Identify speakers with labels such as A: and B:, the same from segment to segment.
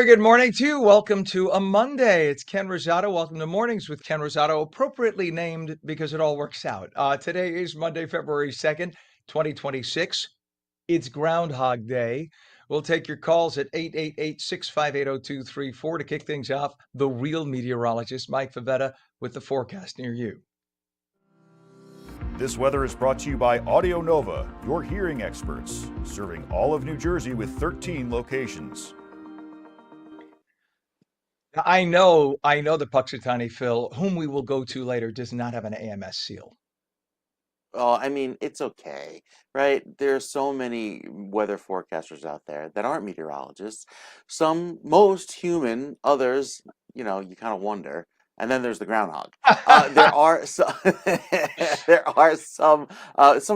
A: very good morning to you. Welcome to a Monday. It's Ken Rosato. Welcome to Mornings with Ken Rosato, appropriately named because it all works out. Today is Monday, February 2nd, 2026. It's Groundhog Day. We'll take your calls at 888-658-0234 to kick things off. The real meteorologist, Mike Favetta, with the forecast near you.
B: This weather is brought to you by Audio Nova, your hearing experts, serving all of New Jersey with 13 locations.
A: I know the Puxatawny Phil, whom we will go to later, does not have an AMS seal.
C: Oh, I mean, it's okay, right? There are so many weather forecasters out there that aren't meteorologists. Most human, others, you kind of wonder. And then there's the groundhog. There are some, there are some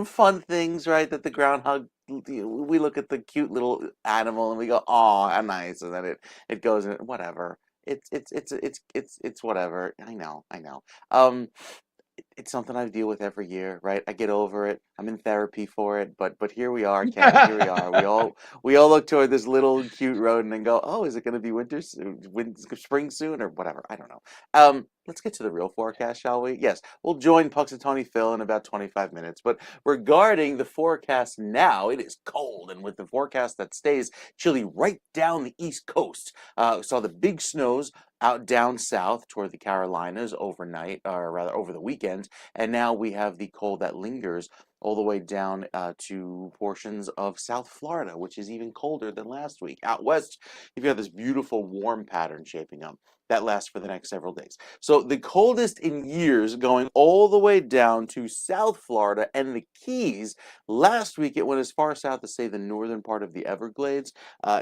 C: fun things, right? That the groundhog, we look at the cute little animal and we go, "Oh, how nice," and then it goes and whatever. It's whatever. I know. It's something I deal with every year, right? I get over it. I'm in therapy for it, but here we are, Ken. Here we are. We all look toward this little cute rodent and go, "Oh, is it going to be winter soon? Spring soon, or whatever?" I don't know. Let's get to the real forecast, shall we? Yes, we'll join Puxatawny Phil in about 25 minutes. But regarding the forecast now, it is cold, and with the forecast that stays chilly right down the East Coast. Saw the big snows out down south toward the Carolinas overnight, or rather over the weekend, and now we have the cold that lingers all the way down to portions of South Florida, which is even colder than last week. Out west, you've got this beautiful warm pattern shaping up that lasts for the next several days. So the coldest in years going all the way down to South Florida and the Keys. Last week, it went as far south as, say, the northern part of the Everglades.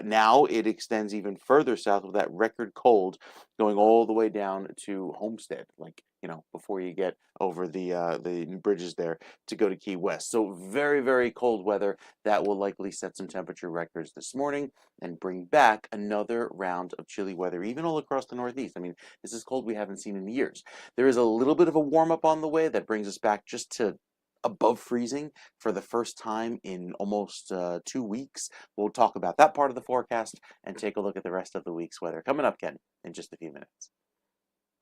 C: Now it extends even further south with that record cold going all the way down to Homestead, before you get over the bridges there to go to Key West. So very, very cold weather that will likely set some temperature records this morning and bring back another round of chilly weather, even all across the Northeast. I mean, this is cold we haven't seen in years. There is a little bit of a warm up on the way that brings us back just to above freezing for the first time in almost 2 weeks. We'll talk about that part of the forecast and take a look at the rest of the week's weather coming up, Ken, in just a few minutes.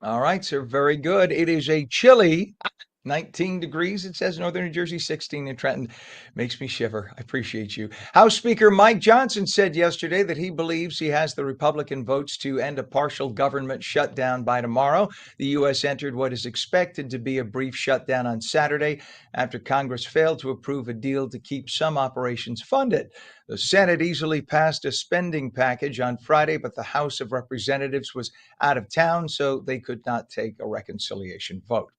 A: All right, sir. Very good. It is a chilly 19 degrees. It says Northern New Jersey, 16 in Trenton. Makes me shiver. I appreciate you. House Speaker Mike Johnson said yesterday that he believes he has the Republican votes to end a partial government shutdown by tomorrow. The U.S. entered what is expected to be a brief shutdown on Saturday after Congress failed to approve a deal to keep some operations funded. The Senate easily passed a spending package on Friday, but the House of Representatives was out of town, so they could not take a reconciliation vote.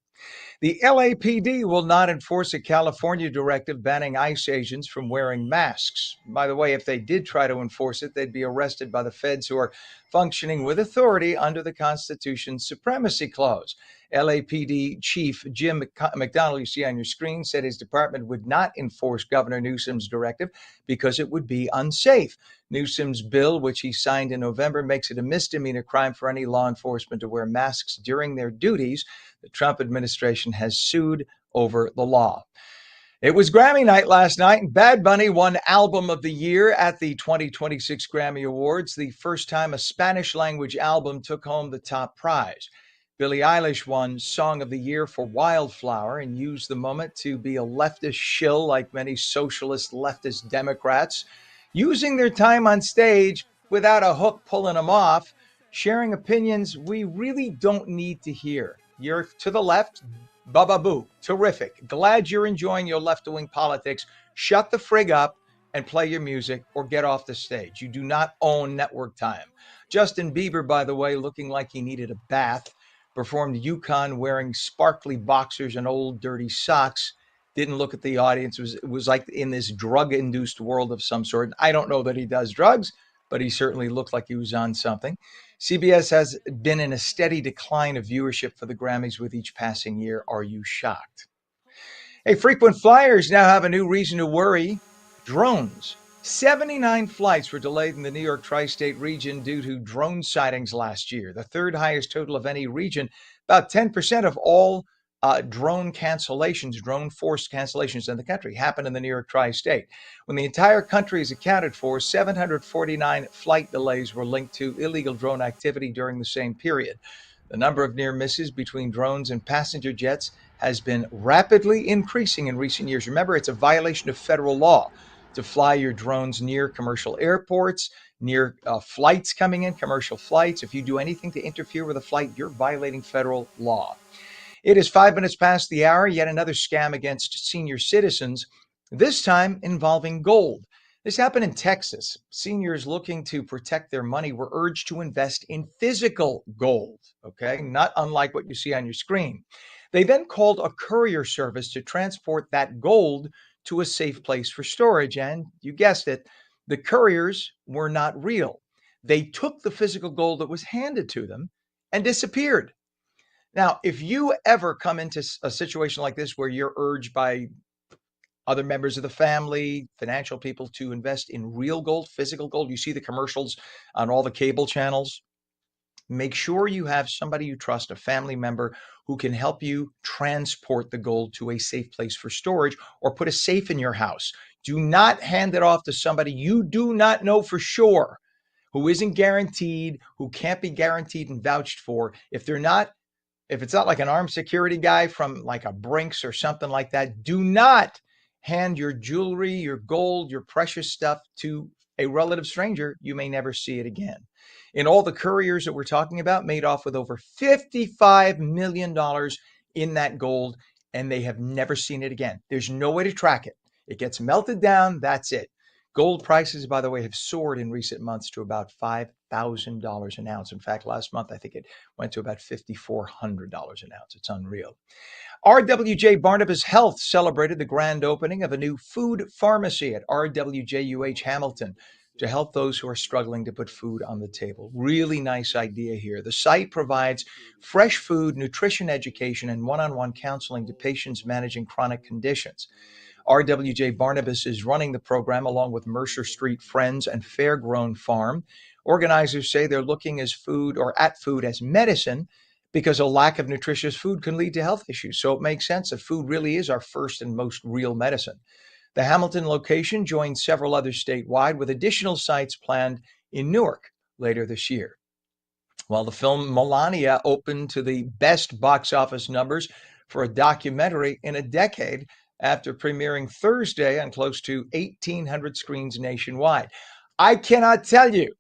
A: The LAPD will not enforce a California directive banning ICE agents from wearing masks. By the way, if they did try to enforce it, they'd be arrested by the feds who are functioning with authority under the Constitution's Supremacy Clause. LAPD Chief Jim McDonald, you see on your screen, said his department would not enforce Governor Newsom's directive because it would be unsafe. Newsom's bill, which he signed in November, makes it a misdemeanor crime for any law enforcement to wear masks during their duties. The Trump administration has sued over the law. It was Grammy night last night, and Bad Bunny won Album of the Year at the 2026 Grammy Awards, the first time a Spanish language album took home the top prize. Billie Eilish won Song of the Year for Wildflower and used the moment to be a leftist shill like many socialist leftist Democrats, using their time on stage without a hook pulling them off, sharing opinions we really don't need to hear. You're to the left, boo, terrific. Glad you're enjoying your left-wing politics. Shut the frig up and play your music or get off the stage. You do not own network time. Justin Bieber, by the way, looking like he needed a bath, performed Yukon wearing sparkly boxers and old dirty socks. Didn't look at the audience. It was like in this drug-induced world of some sort. I don't know that he does drugs, but he certainly looked like he was on something. CBS has been in a steady decline of viewership for the Grammys with each passing year. Are you shocked? Hey, frequent flyers now have a new reason to worry. Drones. 79 flights were delayed in the New York tri-state region due to drone sightings last year, the third highest total of any region. About 10% of all drone cancellations, drone forced cancellations in the country happened in the New York tri-state. When the entire country is accounted for, 749 flight delays were linked to illegal drone activity during the same period. The number of near misses between drones and passenger jets has been rapidly increasing in recent years. Remember, it's a violation of federal law to fly your drones near commercial airports, near flights coming in, commercial flights. If you do anything to interfere with a flight, you're violating federal law. It is 5 minutes past the hour. Yet another scam against senior citizens, this time involving gold. This happened in Texas. Seniors looking to protect their money were urged to invest in physical gold, okay? Not unlike what you see on your screen. They then called a courier service to transport that gold to a safe place for storage. And you guessed it, the couriers were not real. They took the physical gold that was handed to them and disappeared. Now, if you ever come into a situation like this where you're urged by other members of the family, financial people to invest in real gold, physical gold, you see the commercials on all the cable channels, make sure you have somebody you trust, a family member who can help you transport the gold to a safe place for storage or put a safe in your house. Do not hand it off to somebody you do not know for sure, who isn't guaranteed, who can't be guaranteed and vouched for. If it's not like an armed security guy from like a Brinks or something like that, do not hand your jewelry, your gold, your precious stuff to a relative stranger. You may never see it again. In all, the couriers that we're talking about made off with over $55 million in that gold, and they have never seen it again. There's no way to track it. It gets melted down. That's it. Gold prices, by the way, have soared in recent months to about $5,000 an ounce. In fact, last month, I think it went to about $5,400 an ounce. It's unreal. RWJ Barnabas Health celebrated the grand opening of a new food pharmacy at RWJUH Hamilton to help those who are struggling to put food on the table. Really nice idea here. The site provides fresh food, nutrition education, and one-on-one counseling to patients managing chronic conditions. RWJ Barnabas is running the program along with Mercer Street Friends and Fairgrown Farm. Organizers say they're looking at food as medicine because a lack of nutritious food can lead to health issues. So it makes sense that food really is our first and most real medicine. The Hamilton location joins several others statewide, with additional sites planned in Newark later this year. Well, the film Melania opened to the best box office numbers for a documentary in a decade after premiering Thursday on close to 1,800 screens nationwide. I cannot tell you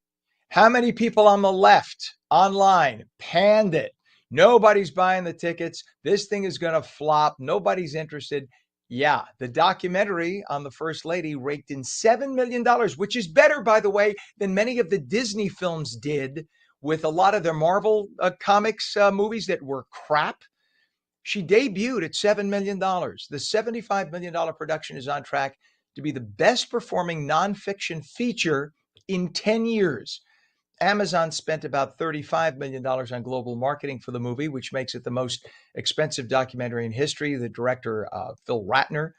A: how many people on the left online panned it. Nobody's buying the tickets. This thing is going to flop. Nobody's interested. Yeah, the documentary on the First Lady raked in $7 million, which is better, by the way, than many of the Disney films did with a lot of their Marvel comics movies that were crap. She debuted at $7 million. The $75 million production is on track to be the best performing nonfiction feature in 10 years. Amazon spent about $35 million on global marketing for the movie, which makes it the most expensive documentary in history. The director, Phil Ratner,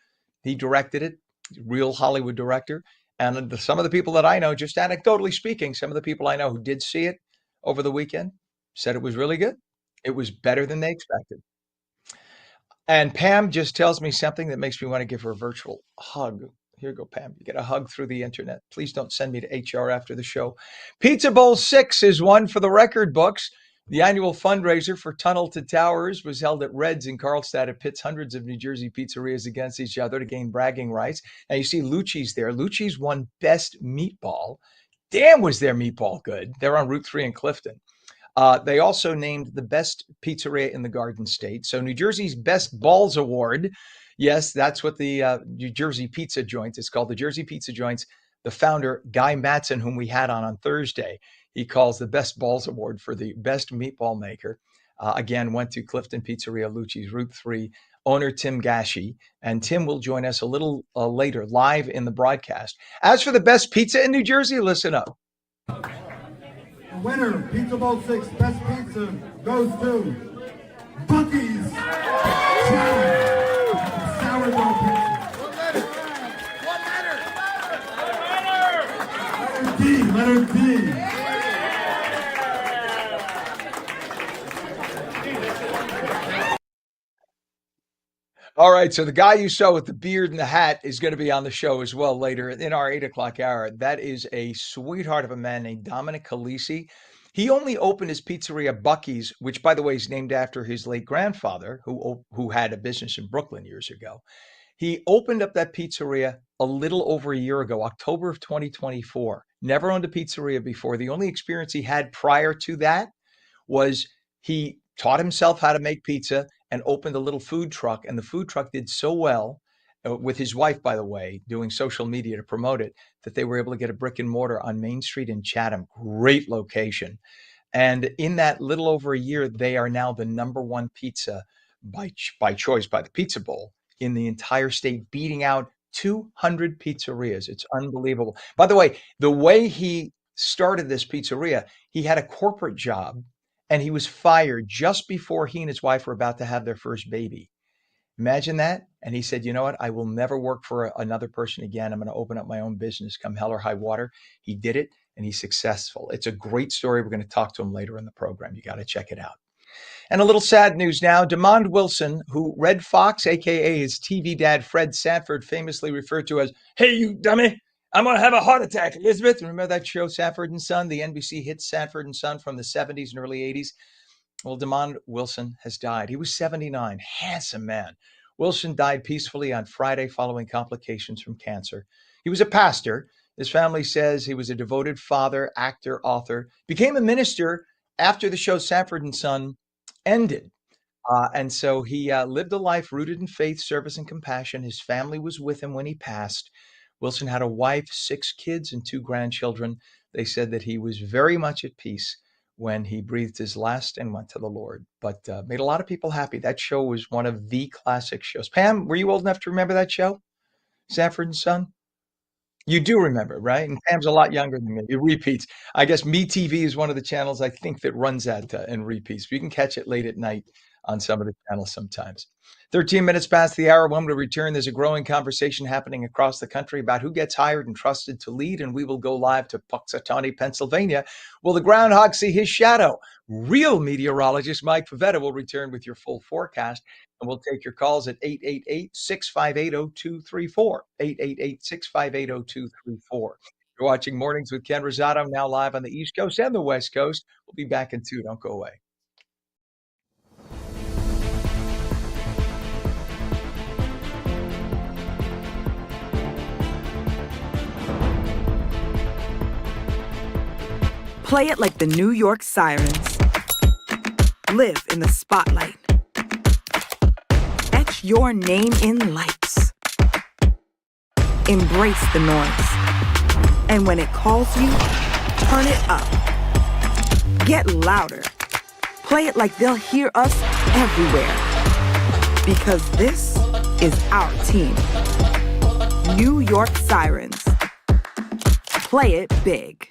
A: he directed it, real Hollywood director. And some of the people that I know, just anecdotally speaking, some of the people I know who did see it over the weekend said it was really good. It was better than they expected. And Pam just tells me something that makes me want to give her a virtual hug. Here you go, Pam. You get a hug through the internet. Please don't send me to HR after the show. Pizza Bowl 6 is one for the record books. The annual fundraiser for Tunnel to Towers was held at Red's in Carlstadt. It pits hundreds of New Jersey pizzerias against each other to gain bragging rights. And you see Lucci's there. Lucci's won Best Meatball. Damn, was their meatball good. They're on Route 3 in Clifton. They also named the best pizzeria in the Garden State. So New Jersey's Best Balls Award. Yes, that's what the New Jersey Pizza Joints is called. The Jersey Pizza Joints, the founder, Guy Mattson, whom we had on Thursday, he calls the Best Balls Award for the best meatball maker. Again, went to Clifton Pizzeria, Lucci's, Route 3, owner Tim Gashi. And Tim will join us a little later, live in the broadcast. As for the best pizza in New Jersey, listen up.
D: The winner, Pizza Bowl 6, best pizza goes to Bucky's Sourdough Pizza.
E: What letter?
D: Letter D.
A: All right, so the guy you saw with the beard and the hat is going to be on the show as well later in our 8 o'clock hour. That is a sweetheart of a man named Dominic Calisi. He only opened his pizzeria Bucky's, which, by the way, is named after his late grandfather, who had a business in Brooklyn years ago. He opened up that pizzeria a little over a year ago, October of 2024. Never owned a pizzeria before. The only experience he had prior to that was he taught himself how to make pizza and opened a little food truck. And the food truck did so well with his wife, by the way, doing social media to promote it, that they were able to get a brick and mortar on Main Street in Chatham. Great location. And in that little over a year, they are now the number one pizza by choice by the Pizza Bowl in the entire state, beating out 200 pizzerias. It's unbelievable. By the way he started this pizzeria, he had a corporate job and he was fired just before he and his wife were about to have their first baby. Imagine that. And he said, you know what? I will never work for another person again. I'm going to open up my own business come hell or high water. He did it and he's successful. It's a great story. We're going to talk to him later in the program. You got to check it out. And a little sad news now. Demond Wilson, who Red Fox, a.k.a. his TV dad, Fred Sanford, famously referred to as, "Hey, you dummy, I'm going to have a heart attack, Elizabeth." Remember that show, Sanford and Son, the NBC hit Sanford and Son from the 70s and early 80s? Well, Demond Wilson has died. He was 79, handsome man. Wilson died peacefully on Friday following complications from cancer. He was a pastor. His family says he was a devoted father, actor, author, became a minister after the show Sanford and Son ended. And so he lived a life rooted in faith, service, and compassion. His family was with him when he passed. Wilson had a wife, 6 kids, and 2 grandchildren. They said that he was very much at peace when he breathed his last and went to the Lord, but made a lot of people happy. That show was one of the classic shows. Pam, were you old enough to remember that show, Sanford and Son? You do remember, right? And Pam's a lot younger than me. It repeats. I guess MeTV is one of the channels I think that runs that and repeats. You can catch it late at night on some of the channels sometimes. 13 minutes past the hour. When we return, there's a growing conversation happening across the country about who gets hired and trusted to lead, and we will go live to Puxatawney, Pennsylvania. Will the groundhog see his shadow? Real meteorologist Mike Favetta will return with your full forecast. And we'll take your calls at 888-658-0234, 888-658-0234. You're watching Mornings with Ken Rosato, now live on the East Coast and the West Coast. We'll be back in 2. Don't go away.
F: Play it like the New York Sirens. Live in the spotlight. Etch your name in lights. Embrace the noise. And when it calls you, turn it up. Get louder. Play it like they'll hear us everywhere. Because this is our team. New York Sirens. Play it big.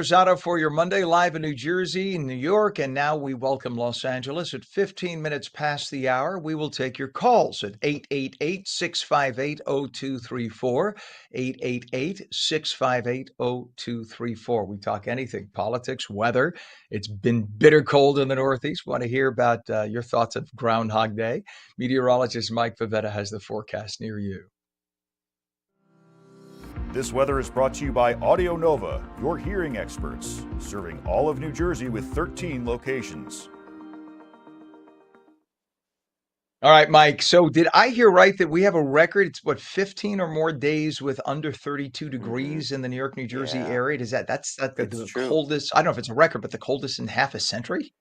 A: Rosato for your Monday live in New Jersey, New York, and now we welcome Los Angeles at 15 minutes past the hour. We will take your calls at 888-658-0234, 888-658-0234. We talk anything, politics, weather. It's been bitter cold in the Northeast. Want to hear about your thoughts of Groundhog Day? Meteorologist Mike Favetta has the forecast near you.
B: This weather is brought to you by Audio Nova, your hearing experts, serving all of New Jersey with 13 locations.
A: All right, Mike. So did I hear right that we have a record? It's what, 15 or more days with under 32
C: hmm
A: degrees in the New York, New Jersey
C: Yeah,
A: area? That's
C: it's
A: the
C: true.
A: coldest? I don't know if it's a record, but the coldest in half a century?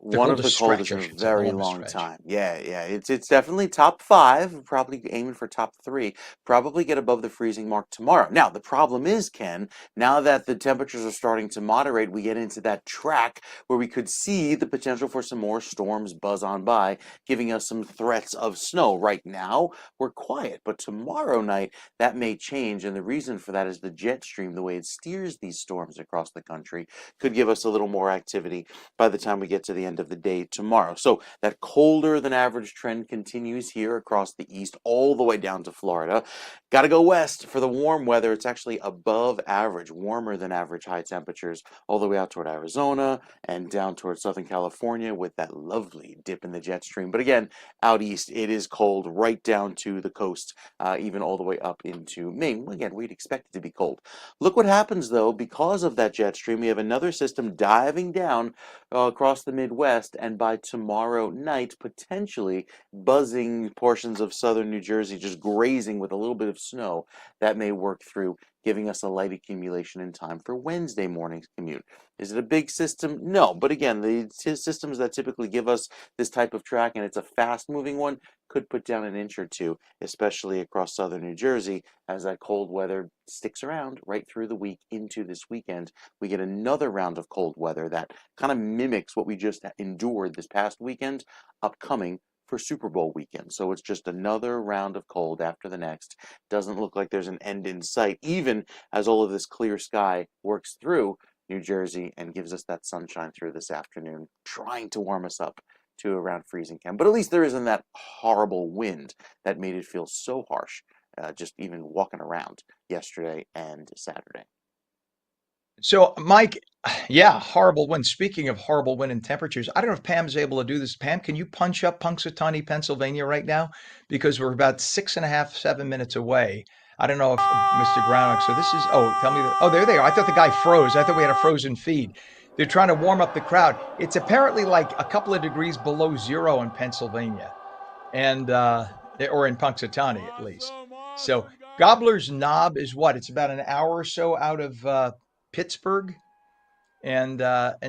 A: The
C: One of the
A: coldest
C: coldest
A: stretch,
C: in
A: I
C: a
A: should say, the
C: very
A: longest
C: long
A: stretch.
C: time. Yeah, it's definitely top five. Probably aiming for top three. Probably get above the freezing mark tomorrow. Now the problem is, Ken, now that the temperatures are starting to moderate, we get into that track where we could see the potential for some more storms buzz on by, giving us some threats of snow. Right now we're quiet, but tomorrow night that may change, and the reason for that is the jet stream, the way it steers these storms across the country, could give us a little more activity by the time we get to the end of the day tomorrow. So that colder than average trend continues here across the east all the way down to Florida. Got to go west for the warm weather. It's actually above average, warmer than average high temperatures all the way out toward Arizona and down toward Southern California with that lovely dip in the jet stream. But again, out east, it is cold right down to the coast, even all the way up into Maine. Again, we'd expect it to be cold. Look what happens though, because of that jet stream, we have another system diving down across the Midwest, and by tomorrow night, potentially buzzing portions of southern New Jersey, just grazing with a little bit of snow that may work through, giving us a light accumulation in time for Wednesday morning's commute. Is it a big system? No, but again, the systems that typically give us this type of track, and it's a fast-moving one, could put down an inch or two, especially across southern New Jersey, as that cold weather sticks around right through the week into this weekend. We get another round of cold weather that kind of mimics what we just endured this past weekend, upcoming for Super Bowl weekend. So it's just another round of cold after the next. Doesn't look like there's an end in sight, even as all of this clear sky works through New Jersey and gives us that sunshine through this afternoon, trying to warm us up to around freezing camp. But at least there isn't that horrible wind that made it feel so harsh, just even walking around yesterday and Saturday.
A: So, Mike, yeah, horrible wind. Speaking of horrible wind and temperatures, I don't know if Pam's able to do this. Pam, can you punch up Punxsutawney, Pennsylvania right now? Because we're about 6.5, 7 minutes away. I don't know if Mr. Groundhog. So this is, oh, tell me that. Oh, there they are. I thought the guy froze. I thought we had a frozen feed. They're trying to warm up the crowd. It's apparently like a couple of degrees below zero in Pennsylvania, and or in Punxsutawney at least. So Gobbler's Knob is what? It's about an hour or so out of Pittsburgh, and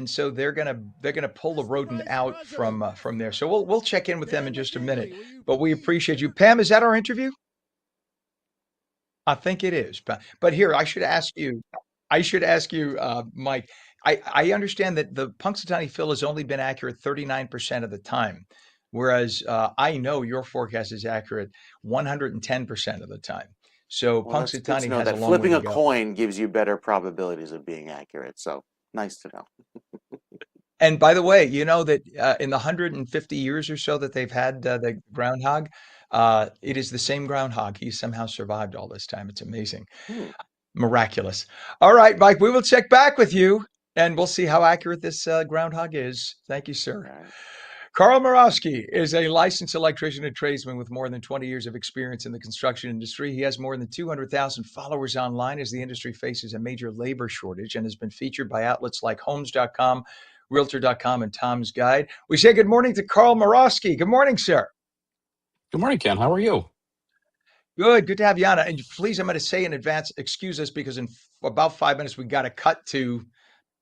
A: so they're gonna pull the rodent out from there. So we'll check in with them in just a minute. But we appreciate you, Pam. Is that our interview? I think it is. But here I should ask you. Mike. I understand that the Punxsutawney Phil has only been accurate 39% of the time, whereas I know your forecast is accurate 110% of the time. So
C: Well, that's good to
A: Punxsutawney
C: know
A: has a
C: that
A: long way
C: flipping
A: to
C: a
A: go.
C: coin gives you better probabilities of being accurate. So nice to know.
A: And by the way, you know that in the 150 years or so that they've had the groundhog, it is the same groundhog. He somehow survived all this time. It's amazing,
C: Hmm.
A: miraculous. All right, Mike, we will check back with you and we'll see how accurate this groundhog is. Thank you, sir.
C: All right.
A: Carl Morowski is a licensed electrician and tradesman with more than 20 years of experience in the construction industry. He has more than 200,000 followers online as the industry faces a major labor shortage and has been featured by outlets like Homes.com, Realtor.com, and Tom's Guide. We say good morning to Carl Morowski. Good morning, sir.
G: Good morning, Ken. How are you?
A: Good to have you on. And please, I'm going to say in advance, excuse us because in about 5 minutes, we got to cut to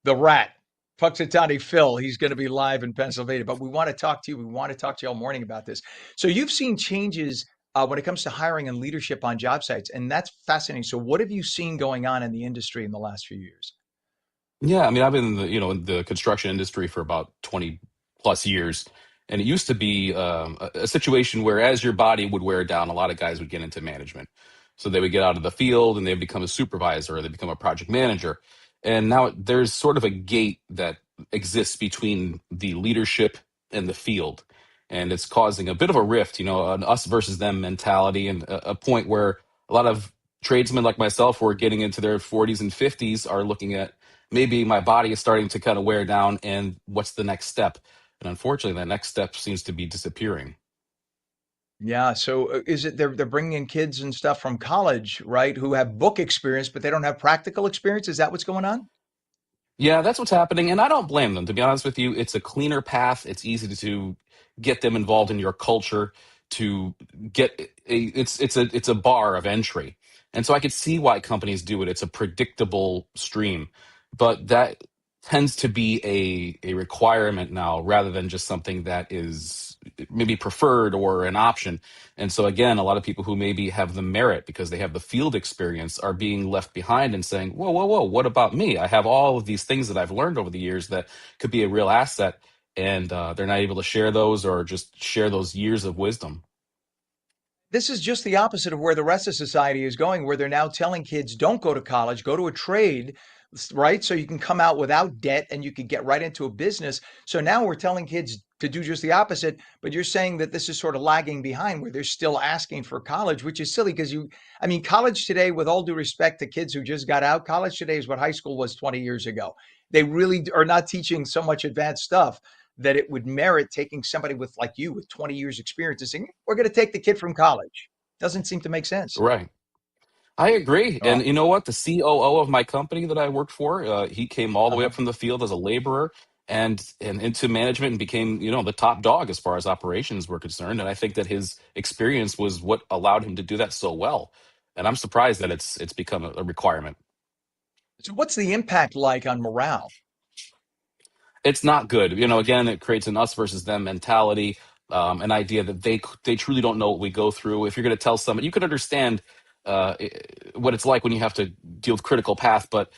A: the rat. Punxsutawney Phil, he's going to be live in Pennsylvania, but we want to talk to you. We want to talk to you all morning about this. So you've seen changes when it comes to hiring and leadership on job sites, and that's fascinating. So what have you seen going on in the industry in the last few years?
G: Yeah, I mean, I've been in in the construction industry for about 20 plus years, and it used to be a situation where as your body would wear down, a lot of guys would get into management. So they would get out of the field and they'd become a supervisor or they become a project manager. And now there's sort of a gate that exists between the leadership and the field. And it's causing a bit of a rift, an us versus them mentality, and a point where a lot of tradesmen like myself who are getting into their 40s and 50s are looking at, maybe my body is starting to kind of wear down, and what's the next step? And unfortunately, that next step seems to be disappearing.
A: Yeah, so is it they're bringing in kids and stuff from college, right, who have book experience, but they don't have practical experience? Is that what's going on?
G: Yeah, that's what's happening, and I don't blame them. To be honest with you, it's a cleaner path. It's easy to get them involved in your culture. To get it's a bar of entry, and so I could see why companies do it. It's a predictable stream, but that tends to be a requirement now, rather than just something that is maybe preferred or an option. And so again, a lot of people who maybe have the merit because they have the field experience are being left behind and saying, whoa, whoa, whoa, what about me? I have all of these things that I've learned over the years that could be a real asset. And they're not able to share those, or just share those years of wisdom.
A: This is just the opposite of where the rest of society is going, where they're now telling kids, don't go to college, go to a trade, right? So you can come out without debt and you can get right into a business. So now we're telling kids to do just the opposite, but you're saying that this is sort of lagging behind where they're still asking for college, which is silly because I mean, college today, with all due respect to kids who just got out, college today is what high school was 20 years ago. They really are not teaching so much advanced stuff that it would merit taking somebody with like you with 20 years experience and saying, we're going to take the kid from college. Doesn't seem to make sense.
G: Right. I agree.
A: Uh,
G: And you know what? The COO of my company that I worked for, he came all the way
A: uh-huh.
G: up from the field as a laborer and into management, and became, the top dog as far as operations were concerned. And I think that his experience was what allowed him to do that so well. And I'm surprised that it's become a requirement.
A: So what's the impact like on morale?
G: It's not good. Again, it creates an us versus them mentality, an idea that they truly don't know what we go through. If you're going to tell somebody, you can understand what it's like when you have to deal with critical path, but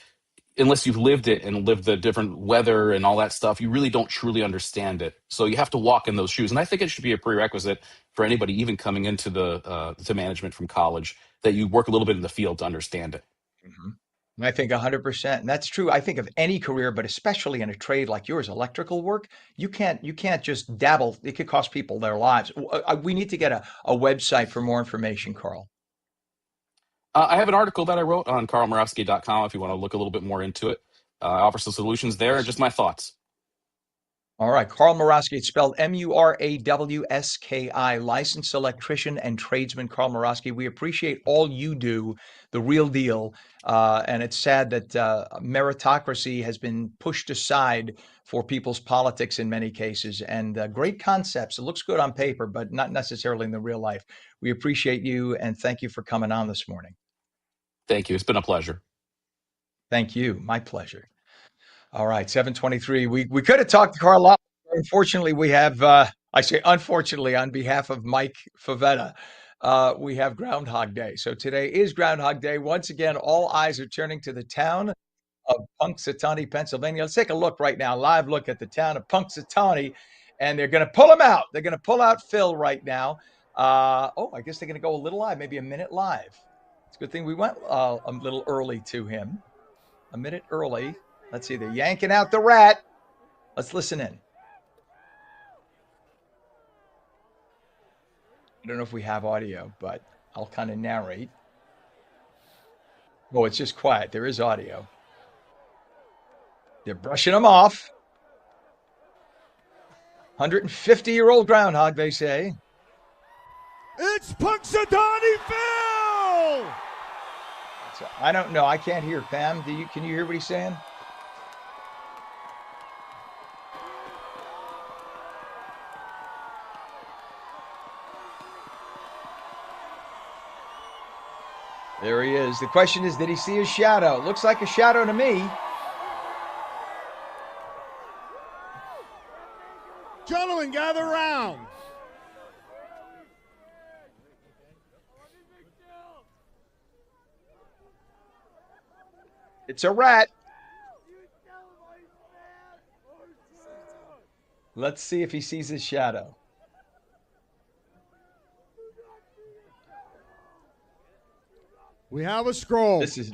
G: unless you've lived it and lived the different weather and all that stuff, you really don't truly understand it. So you have to walk in those shoes, and I think it should be a prerequisite for anybody even coming into the to management from college, that you work a little bit in the field to understand it.
A: Mhm. I think 100%. And that's true. I think of any career, but especially in a trade like yours, electrical work, you can't just dabble. It could cost people their lives. We need to get a website for more information, Carl.
G: I have an article that I wrote on carlmorawski.com if you want to look a little bit more into it. I offer some solutions there and just my thoughts.
A: All right, Carl Morawski. It's spelled Murawski, licensed electrician and tradesman Carl Morawski. We appreciate all you do, the real deal. And it's sad that meritocracy has been pushed aside for people's politics in many cases. And great concepts. It looks good on paper, but not necessarily in the real life. We appreciate you and thank you for coming on this morning.
G: Thank you. It's been a pleasure.
A: Thank you. My pleasure. All right, 7:23. We could have talked to Carl. Unfortunately, we have. I say unfortunately on behalf of Mike Favetta. We have Groundhog Day. So today is Groundhog Day. Once again, all eyes are turning to the town of Punxsutawney, Pennsylvania. Let's take a look right now, live look at the town of Punxsutawney, and they're going to pull him out. They're going to pull out Phil right now. I guess they're going to go a little live, maybe a minute live. It's a good thing we went a little early to him, a minute early. Let's see, they're yanking out the rat. Let's listen in. I don't know if we have audio, but I'll kind of narrate. Oh, it's just quiet. There is audio. They're brushing them off. 150-year-old groundhog, they say.
E: It's Punxsutawney Phil!
A: So I don't know. I can't hear Pam. Can you hear what he's saying? There he is. The question is, did he see his shadow? Looks like a shadow to me.
E: Gentlemen, gather round.
A: It's a rat. Let's see if he sees his shadow.
E: We have a scroll.
A: This is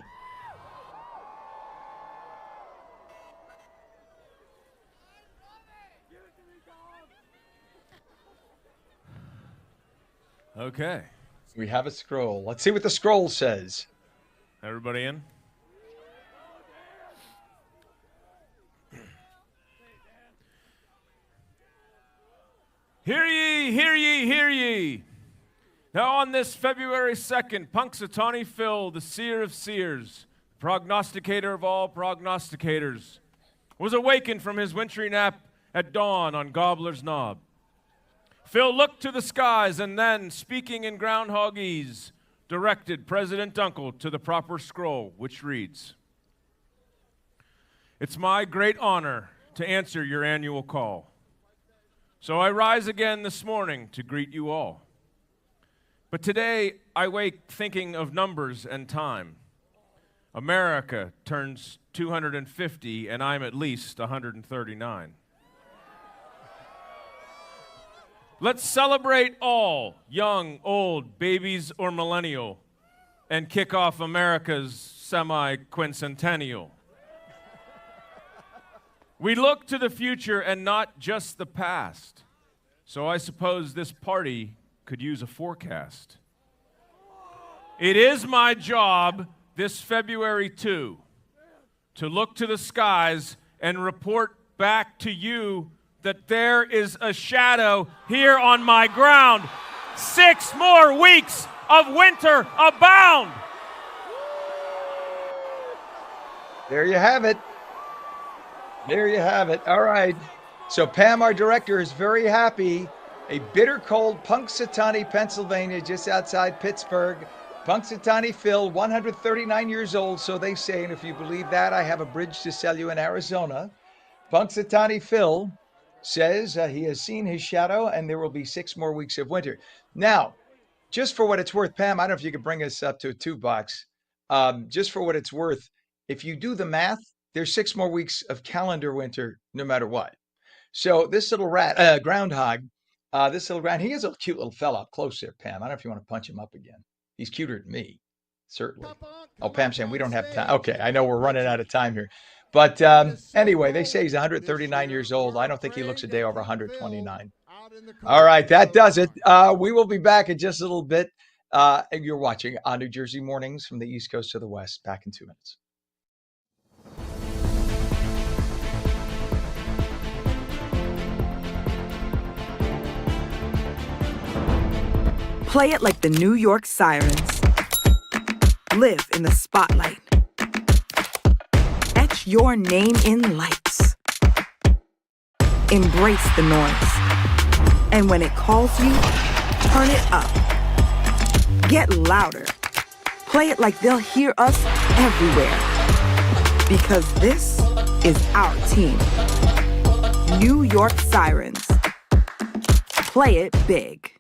H: Okay.
A: We have a scroll. Let's see what the scroll says.
H: Everybody in? Hear ye, hear ye, hear ye. Now on this February 2nd, Punxsutawney Phil, the seer of seers, prognosticator of all prognosticators, was awakened from his wintry nap at dawn on Gobbler's Knob. Phil looked to the skies and then, speaking in groundhogese, directed President Dunkel to the proper scroll, which reads, "It's my great honor to answer your annual call. So I rise again this morning to greet you all. But today I wake thinking of numbers and time. America turns 250 and I'm at least 139. Let's celebrate all, young, old, babies, or millennial, and kick off America's semi-quincentennial. We look to the future and not just the past, so I suppose this party could use a forecast. It is my job this February 2 to look to the skies and report back to you that there is a shadow here on my ground. 6 more weeks of winter abound."
A: There you have it. There you have it. All right. So Pam, our director, is very happy. A bitter cold, Punxsutawney, Pennsylvania, just outside Pittsburgh. Punxsutawney Phil, 139 years old, so they say. And if you believe that, I have a bridge to sell you in Arizona. Punxsutawney Phil says he has seen his shadow and there will be 6 more weeks of winter. Now, just for what it's worth, Pam, I don't know if you could bring us up to a $2. Just for what it's worth, if you do the math, there's 6 more weeks of calendar winter no matter what. So this little groundhog, this little ground, he is a cute little fella up close there, Pam. I don't know if you want to punch him up again. He's cuter than me, certainly. Oh, Pam saying we don't have time. Okay, I know we're running out of time here. But anyway, they say he's 139 years old. I don't think he looks a day over 129. All right, that does it. We will be back in just a little bit. You're watching on New Jersey Mornings from the East Coast to the West. Back in 2 minutes.
F: Play it like the New York Sirens. Live in the spotlight. Etch your name in lights. Embrace the noise. And when it calls you, turn it up. Get louder. Play it like they'll hear us everywhere. Because this is our team. New York Sirens. Play it big.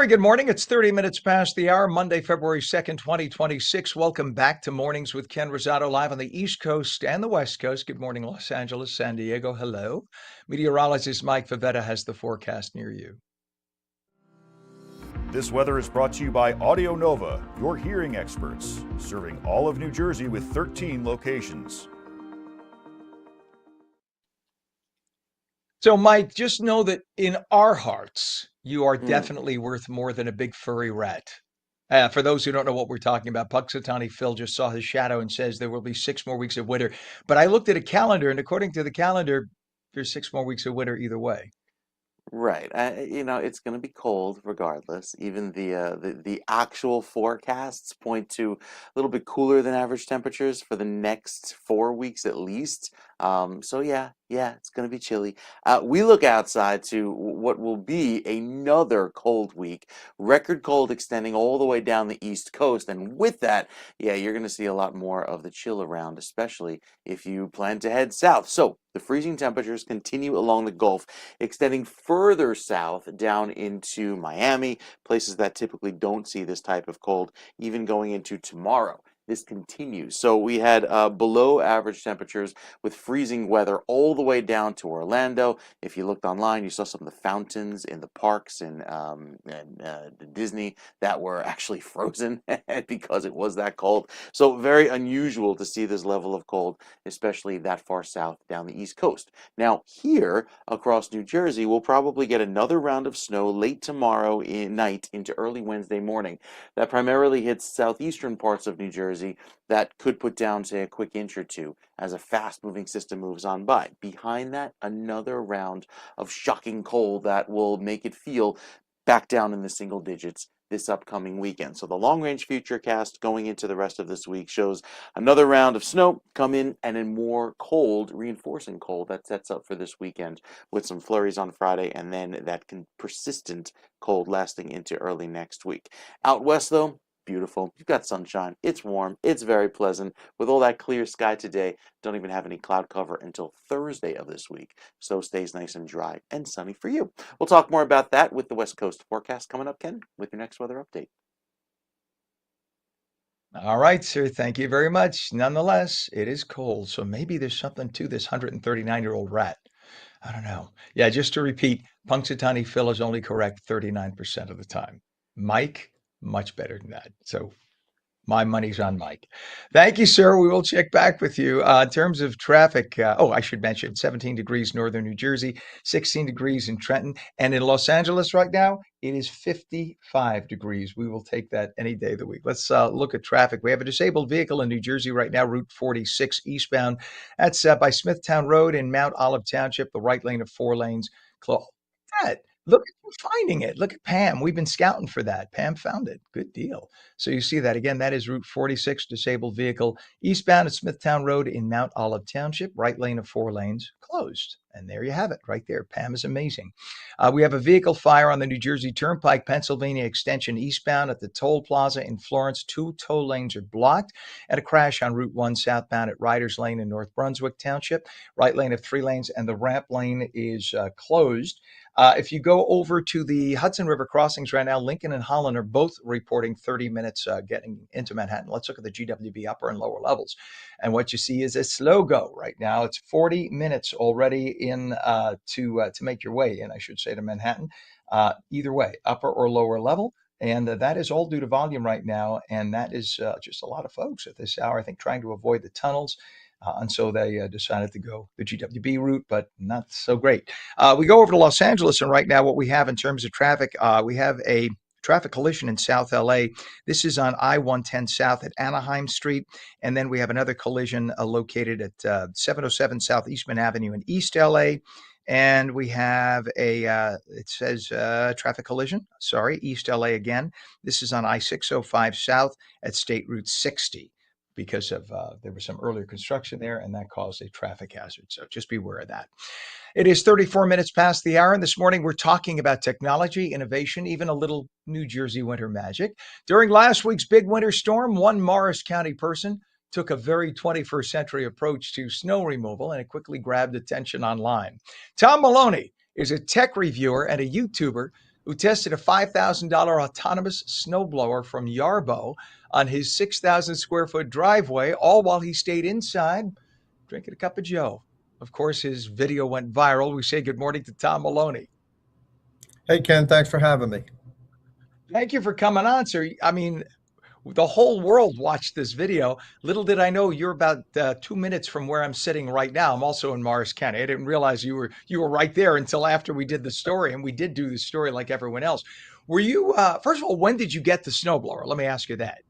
A: Very good morning. It's 30 minutes past the hour, Monday, February 2nd, 2026. Welcome back to Mornings with Ken Rosato, live on the East Coast and the West Coast. Good morning, Los Angeles, San Diego. Hello. Meteorologist Mike Favetta has the forecast near you.
B: This weather is brought to you by Audio Nova, your hearing experts, serving all of New Jersey with 13 locations.
A: So, Mike, just know that in our hearts, you are definitely worth more than a big furry rat. For those who don't know what we're talking about, Punxsutawney Phil just saw his shadow and says there will be 6 more weeks of winter. But I looked at a calendar, and according to the calendar, there's 6 more weeks of winter either way.
C: Right. It's going to be cold regardless. Even the actual forecasts point to a little bit cooler than average temperatures for the next 4 weeks at least. So yeah, it's going to be chilly. We look outside to what will be another cold week, record cold extending all the way down the East Coast, and with that, yeah, you're going to see a lot more of the chill around, especially if you plan to head south. So the freezing temperatures continue along the Gulf, extending further south down into Miami, places that typically don't see this type of cold, even going into tomorrow. This continues. So we had below average temperatures with freezing weather all the way down to Orlando. If you looked online, you saw some of the fountains in the parks and Disney that were actually frozen because it was that cold. So very unusual to see this level of cold, especially that far south down the East Coast. Now here across New Jersey, we'll probably get another round of snow late tomorrow night into early Wednesday morning. That primarily hits southeastern parts of New Jersey. That could put down, say, a quick inch or two as a fast-moving system moves on by. Behind that, another round of shocking cold that will make it feel back down in the single digits this upcoming weekend. So the long-range futurecast going into the rest of this week shows another round of snow come in and in more cold, reinforcing cold that sets up for this weekend with some flurries on Friday and then that persistent cold lasting into early next week. Out west, though, beautiful. You've got sunshine. It's warm. It's very pleasant. With all that clear sky today, don't even have any cloud cover until Thursday of this week. So stays nice and dry and sunny for you. We'll talk more about that with the West Coast forecast coming up, Ken, with your next weather update.
A: All right, sir. Thank you very much. Nonetheless, it is cold, so maybe there's something to this 139-year-old rat. I don't know. Yeah, just to repeat, Punxsutawney Phil is only correct 39% of the time. Mike, much better than that. So my money's on Mike. Thank you, sir. We will check back with you. In terms of traffic, I should mention 17 degrees northern New Jersey, 16 degrees in Trenton, and in Los Angeles right now, it is 55 degrees. We will take that any day of the week. Let's look at traffic. We have a disabled vehicle in New Jersey right now, Route 46 eastbound. That's by Smithtown Road in Mount Olive Township, the right lane of 4 lanes. Look at you finding it. Look at Pam. We've been scouting for that. Pam found it. Good deal. So you see that again. That is Route 46, disabled vehicle eastbound at Smithtown Road in Mount Olive Township. Right lane of 4 lanes closed. And there you have it right there. Pam is amazing. We have a vehicle fire on the New Jersey Turnpike, Pennsylvania Extension eastbound at the toll plaza in Florence. 2 toll lanes are blocked, and a crash on Route 1 southbound at Riders Lane in North Brunswick Township. Right lane of 3 lanes, and the ramp lane is closed. If you go over to the Hudson River crossings right now, Lincoln and Holland are both reporting 30 minutes getting into Manhattan. Let's look at the GWB upper and lower levels. And what you see is a slow go right now. It's 40 minutes already in to make your way in, I should say, to Manhattan. Either way, upper or lower level. And that is all due to volume right now. And that is just a lot of folks at this hour, I think, trying to avoid the tunnels. And so they decided to go the GWB route, but not so great. We go over to Los Angeles, and right now what we have in terms of traffic, we have a traffic collision in South LA. This is on I-110 South at Anaheim Street. And then we have another collision located at 707 South Eastman Avenue in East LA. And we have it says traffic collision, East LA again. This is on I-605 South at State Route 60. Because of there was some earlier construction there, and that caused a traffic hazard. So just be aware of that. It is 34 minutes past the hour, and this morning we're talking about technology, innovation, even a little New Jersey winter magic. During last week's big winter storm, one Morris County person took a very 21st century approach to snow removal, and it quickly grabbed attention online. Tom Maloney is a tech reviewer and a YouTuber who tested a $5,000 autonomous snowblower from Yarbo on his 6,000 square foot driveway, all while he stayed inside drinking a cup of Joe. Of course, his video went viral. We say good morning to Tom Maloney.
I: Hey, Ken, thanks for having me.
A: Thank you for coming on, sir. I mean, the whole world watched this video. Little did I know you're about 2 minutes from where I'm sitting right now. I'm also in Morris County. I didn't realize you were right there until after we did the story, and we did do the story like everyone else. Were you first of all, when did you get the snowblower? Let me ask you that.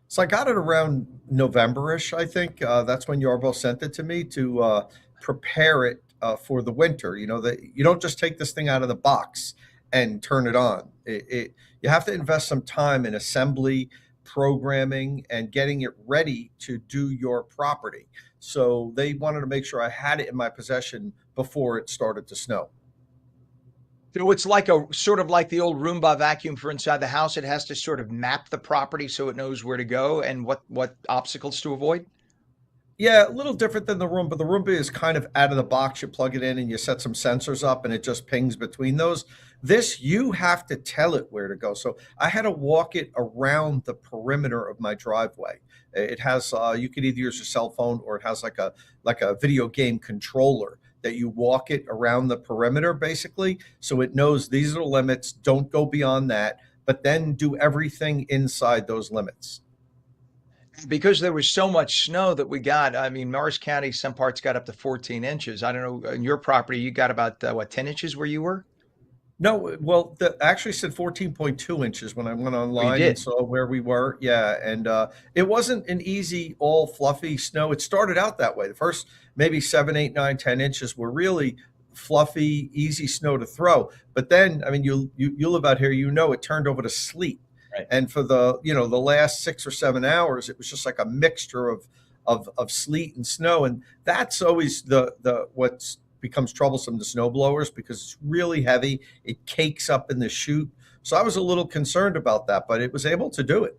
I: So I got it around November-ish, I think. That's when Yarbo sent it to me to prepare it for the winter. You know, you don't just take this thing out of the box and turn it on. You have to invest some time in assembly, programming, and getting it ready to do your property. So they wanted to make sure I had it in my possession before it started to snow.
A: So it's like a sort of like the old Roomba vacuum for inside the house. It has to sort of map the property so it knows where to go and what obstacles to avoid.
I: Yeah, a little different than the Roomba. The Roomba is kind of out of the box. You plug it in and you set some sensors up and it just pings between those. This, you have to tell it where to go. So I had to walk it around the perimeter of my driveway. It has, you could either use your cell phone or it has like a video game controller that you walk it around the perimeter basically. So it knows these are the limits, don't go beyond that, but then do everything inside those limits.
A: Because there was so much snow that we got. I mean, Morris County, some parts got up to 14 inches. I don't know, in your property, you got about, 10 inches where you were?
I: No, well, actually said 14.2 inches when I went
A: Oh, you
I: online and
A: did?
I: saw where we were. Yeah, and it wasn't an easy, all fluffy snow. It started out that way. The first maybe 7, 8, 9, 10 inches were really fluffy, easy snow to throw. But then, I mean, you live out here, you know, it turned over to sleet.
A: Right.
I: And for the last 6 or 7 hours, it was just like a mixture of sleet and snow. And that's always the what's becomes troublesome to snow blowers because it's really heavy. It cakes up in the chute. So I was a little concerned about that, but it was able to do it.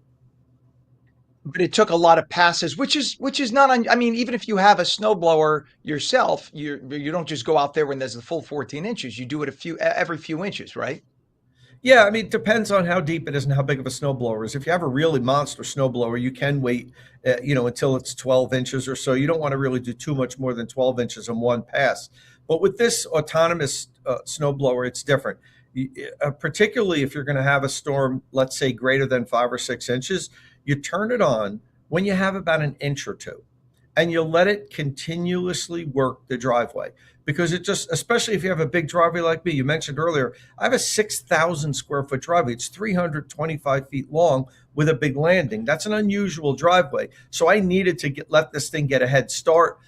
A: But it took a lot of passes, which is not. I mean, even if you have a snowblower yourself, you don't just go out there when there's the full 14 inches. You do it every few inches, right?
I: Yeah, I mean, it depends on how deep it is and how big of a snowblower is. If you have a really monster snowblower, you can wait, until it's 12 inches or so. You don't want to really do too much more than 12 inches in one pass. But with this autonomous snowblower, it's different. Particularly if you're going to have a storm, let's say greater than 5 or 6 inches, you turn it on when you have about an inch or two, and you let it continuously work the driveway. Because it just, especially if you have a big driveway like me, you mentioned earlier, I have a 6,000 square foot driveway. It's 325 feet long with a big landing. That's an unusual driveway. So I needed to let this thing get a head start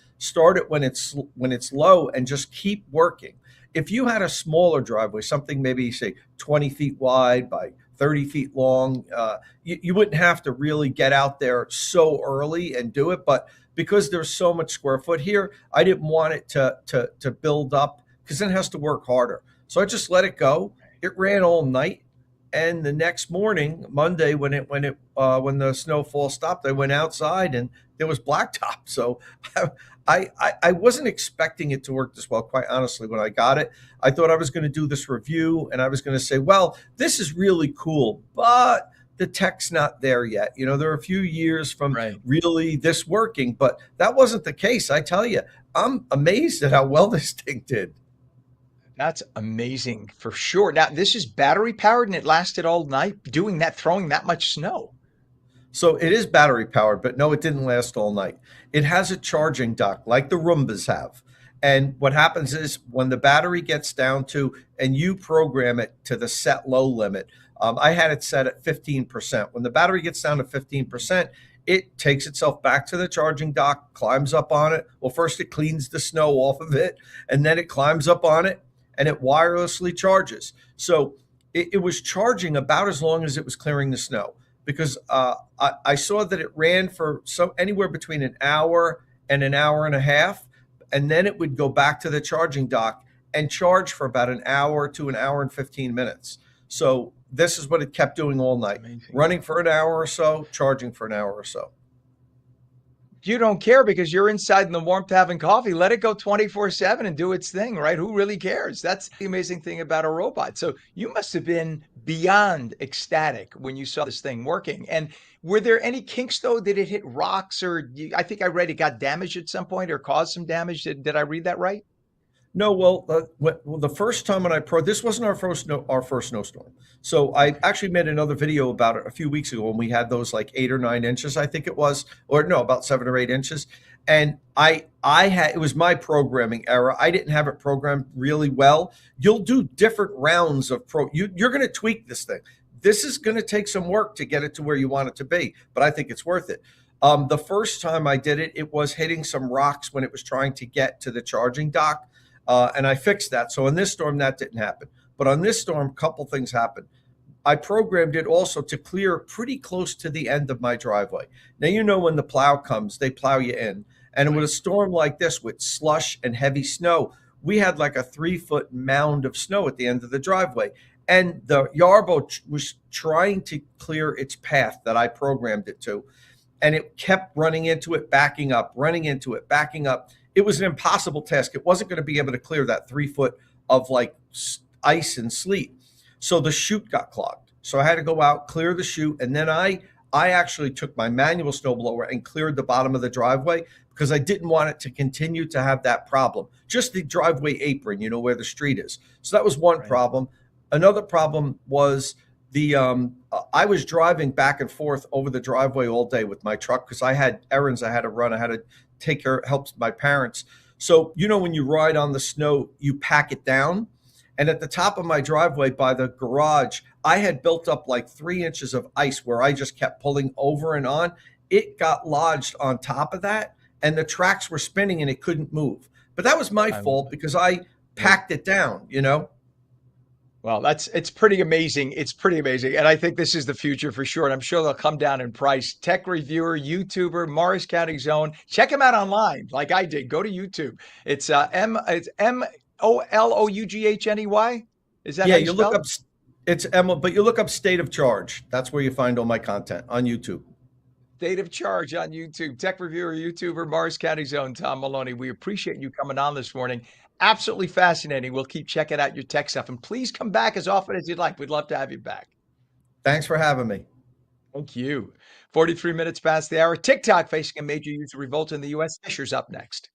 I: it when it's low and just keep working. If you had a smaller driveway, something maybe say 20 feet wide by 30 feet long, you wouldn't have to really get out there so early and do it. But because there's so much square foot here, I didn't want it to build up because then it has to work harder. So I just let it go. It ran all night, and the next morning, Monday, when the snowfall stopped, I went outside and there was blacktop. So I wasn't expecting it to work this well, quite honestly. When I got it, I thought I was going to do this review and I was going to say, well, this is really cool, but the tech's not there yet. There are a few years from really this working, but that wasn't the case. I tell you, I'm amazed at how well this thing did.
A: That's amazing for sure. Now, this is battery powered and it lasted all night doing that, throwing that much snow.
I: So it is battery powered, but no, it didn't last all night. It has a charging dock like the Roombas have. And what happens is when the battery gets down to, and you program it to the set low limit, I had it set at 15%. When the battery gets down to 15%, it takes itself back to the charging dock, climbs up on it. Well, first it cleans the snow off of it, and then it climbs up on it, and it wirelessly charges. So it was charging about as long as it was clearing the snow, because I saw that it ran for anywhere between an hour and an hour and a half, and then it would go back to the charging dock and charge for about an hour to an hour and 15 minutes. So this is what it kept doing all night, running for an hour or so, charging for an hour or so.
A: you don't care because you're inside in the warmth having coffee. Let it go 24/7 and do its thing, right? Who really cares? That's the amazing thing about a robot. So you must have been beyond ecstatic when you saw this thing working. And were there any kinks though? Did it hit rocks or I think I read it got damaged at some point or caused some damage. Did I read that right?
I: No, well, the first time when this wasn't our first snowstorm. So I
A: Okay.
I: actually made another video about it a few weeks ago when we had those like 8 or 9 inches, I think it was, or no, about 7 or 8 inches. And I had it was my programming error. I didn't have it programmed really well. You'll do different rounds of you're going to tweak this thing. This is going to take some work to get it to where you want it to be, but I think it's worth it. The first time I did it, it was hitting some rocks when it was trying to get to the charging dock, and I fixed that. So in this storm, that didn't happen. But on this storm, a couple things happened. I programmed it also to clear pretty close to the end of my driveway. Now, you know, when the plow comes, they plow you in. And with a storm like this, with slush and heavy snow, we had like a 3 foot mound of snow at the end of the driveway. And the Yarbo was trying to clear its path that I programmed it to. And it kept running into it, backing up, running into it, backing up. It was an impossible task. It wasn't going to be able to clear that 3 foot of like ice and sleet. So the chute got clogged. So I had to go out, clear the chute, and then I actually took my manual snowblower and cleared the bottom of the driveway because I didn't want it to continue to have that problem. Just the driveway apron, you know, where the street is. So that was one
A: Right.
I: problem. Another problem was I was driving back and forth over the driveway all day with my truck because I had errands I had to run. I had to help my parents. So, you know, when you ride on the snow, you pack it down. And at the top of my driveway by the garage, I had built up like 3 inches of ice where I just kept pulling over and on. It got lodged on top of that, and the tracks were spinning and it couldn't move. But that was my
A: I
I: fault because I
A: yeah.
I: packed it down, you know?
A: Well, it's pretty amazing. It's pretty amazing. And I think this is the future for sure. And I'm sure they'll come down in price. Tech reviewer, YouTuber, Morris County Zone. Check him out online like I did. Go to YouTube. It's Moloughney. Is that
I: Yeah,
A: how you
I: you look
A: spell
I: up,
A: it?
I: it's Emma, but you look up State of Charge. That's where you find all my content on YouTube.
A: State of Charge on YouTube. Tech reviewer, YouTuber, Morris County Zone, Tom Maloney. We appreciate you coming on this morning. Absolutely fascinating. We'll keep checking out your tech stuff. And please come back as often as you'd like. We'd love to have you back.
I: Thanks for having me.
A: Thank you. 43 minutes past the hour. TikTok facing a major user revolt in the U.S. Fisher's up next.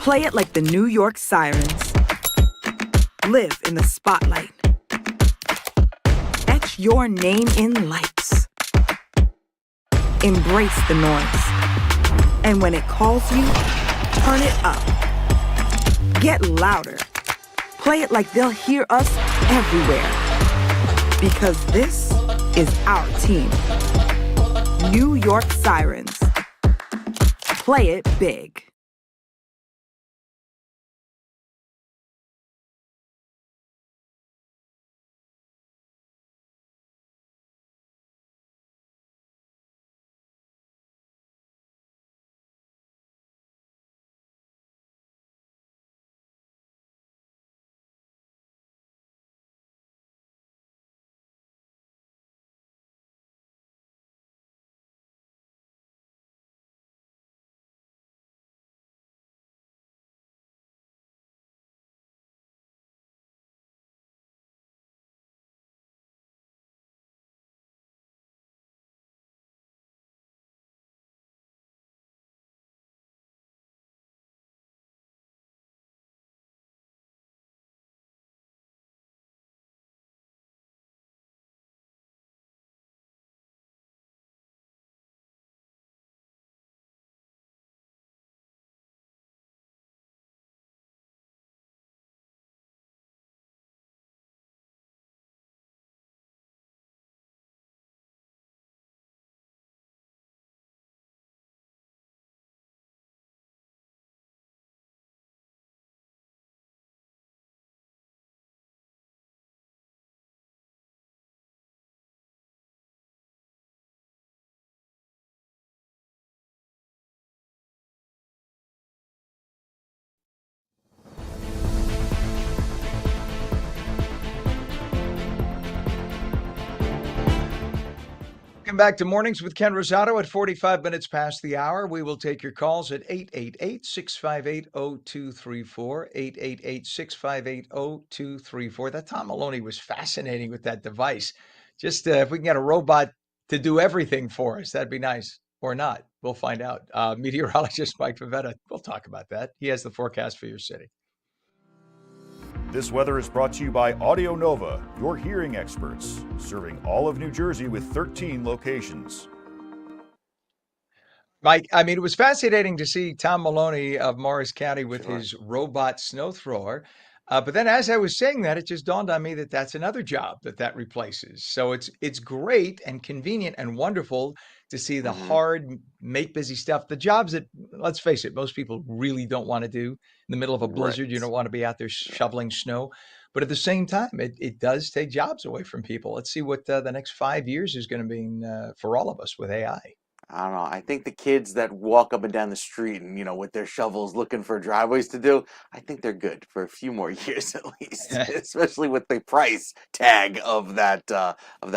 F: Play it like the New York Sirens. Live in the spotlight. Etch your name in lights. Embrace the noise. And when it calls you, turn it up. Get louder. Play it like they'll hear us everywhere. Because this is our team. New York Sirens. Play it big.
A: Welcome back to Mornings with Ken Rosato at 45 minutes past the hour. We will take your calls at 888-658-0234, 888-658-0234. That Tom Maloney was fascinating with that device. Just if we can get a robot to do everything for us, that'd be nice. Or not. We'll find out. Meteorologist Mike Favetta, we'll talk about that. He has the forecast for your city.
B: This weather is brought to you by Audio Nova, your hearing experts, serving all of New Jersey with 13 locations.
A: Mike, I mean, it was fascinating to see Tom Maloney of Morris County with
C: Sure.
A: his robot snow thrower. But then as I was saying that, it just dawned on me that that's another job that replaces. So it's great and convenient and wonderful to see the
C: Hmm.
A: hard, make busy stuff. The jobs that, let's face it, most people really don't want to do in the middle of a blizzard. You
C: Right.
A: don't want to be out there
C: Right.
A: shoveling snow. But at the same time, it does take jobs away from people. Let's see what the next 5 years is going to mean for all of us with AI.
C: I don't know. I think the kids that walk up and down the street and, with their shovels looking for driveways to do, I think they're good for a few more years at least, especially with the price tag of that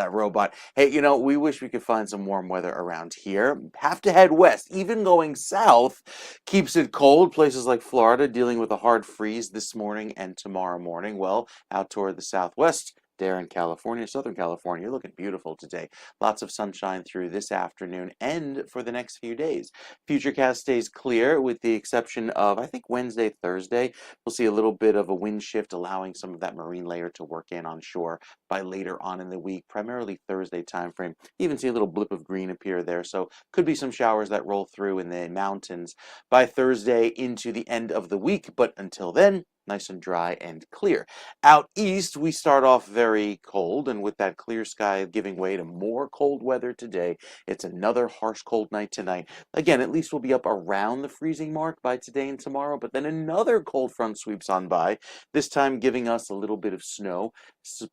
C: robot. Hey, we wish we could find some warm weather around here. Have to head west. Even going south keeps it cold. Places like Florida dealing with a hard freeze this morning and tomorrow morning. Well, out toward the southwest, there in California, Southern California, you're looking beautiful today. Lots of sunshine through this afternoon and for the next few days. Futurecast stays clear with the exception of, I think, Wednesday, Thursday. We'll see a little bit of a wind shift, allowing some of that marine layer to work in on shore by later on in the week, primarily Thursday timeframe. Even see a little blip of green appear there, so could be some showers that roll through in the mountains by Thursday into the end of the week. But until then, nice and dry and clear. Out east, we start off very cold, and with that clear sky giving way to more cold weather today, it's another harsh cold night tonight. Again, at least we'll be up around the freezing mark by today and tomorrow, but then another cold front sweeps on by, this time giving us a little bit of snow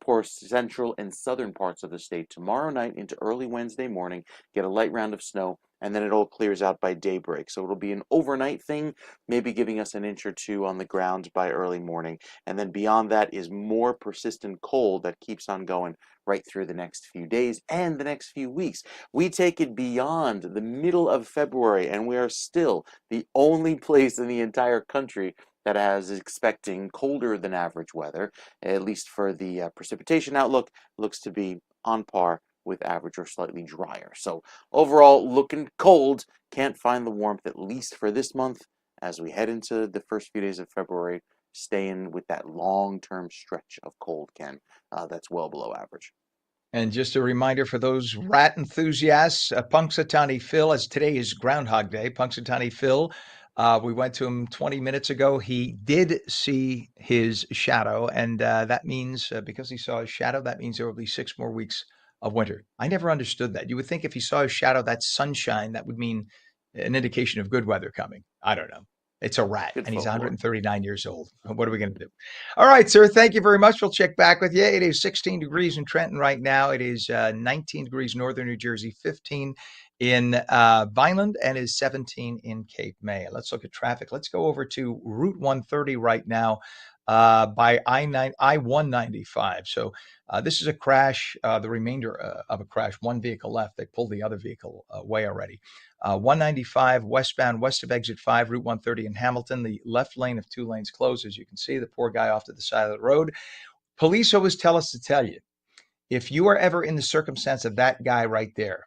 C: for central and southern parts of the state tomorrow night into early Wednesday morning. Get a light round of snow, and then it all clears out by daybreak. So it'll be an overnight thing, maybe giving us an inch or two on the ground by early morning. And then beyond that is more persistent cold that keeps on going right through the next few days and the next few weeks. We take it beyond the middle of February, and we are still the only place in the entire country that is expecting colder than average weather, at least for the precipitation outlook. Looks to be on par with average or slightly drier. So overall, looking cold. Can't find the warmth, at least for this month, as we head into the first few days of February, staying with that long-term stretch of cold, Ken, that's well below average.
A: And just a reminder for those rat enthusiasts, Punxsutawney Phil, as today is Groundhog Day, Punxsutawney Phil, we went to him 20 minutes ago. He did see his shadow, and that means because he saw his shadow, that means there will be 6 more weeks of winter. I never understood that. You would think if he saw his shadow, that's sunshine, that would mean an indication of good weather coming. I don't know. It's a rat,
C: Good
A: and he's
C: folklore.
A: 139 years old. What are we going to do? All right, sir. Thank you very much. We'll check back with you. It is 16 degrees in Trenton right now. It is 19 degrees northern New Jersey, 15 in Vineland, and is 17 in Cape May. Let's look at traffic. Let's go over to Route 130 right now by I-195. So this is a crash, the remainder of a crash. One vehicle left. They pulled the other vehicle away already. 195 westbound, west of exit 5, Route 130 in Hamilton. The left lane of 2 lanes closed, as you can see. The poor guy off to the side of the road. Police always tell us to tell you, if you are ever in the circumstance of that guy right there,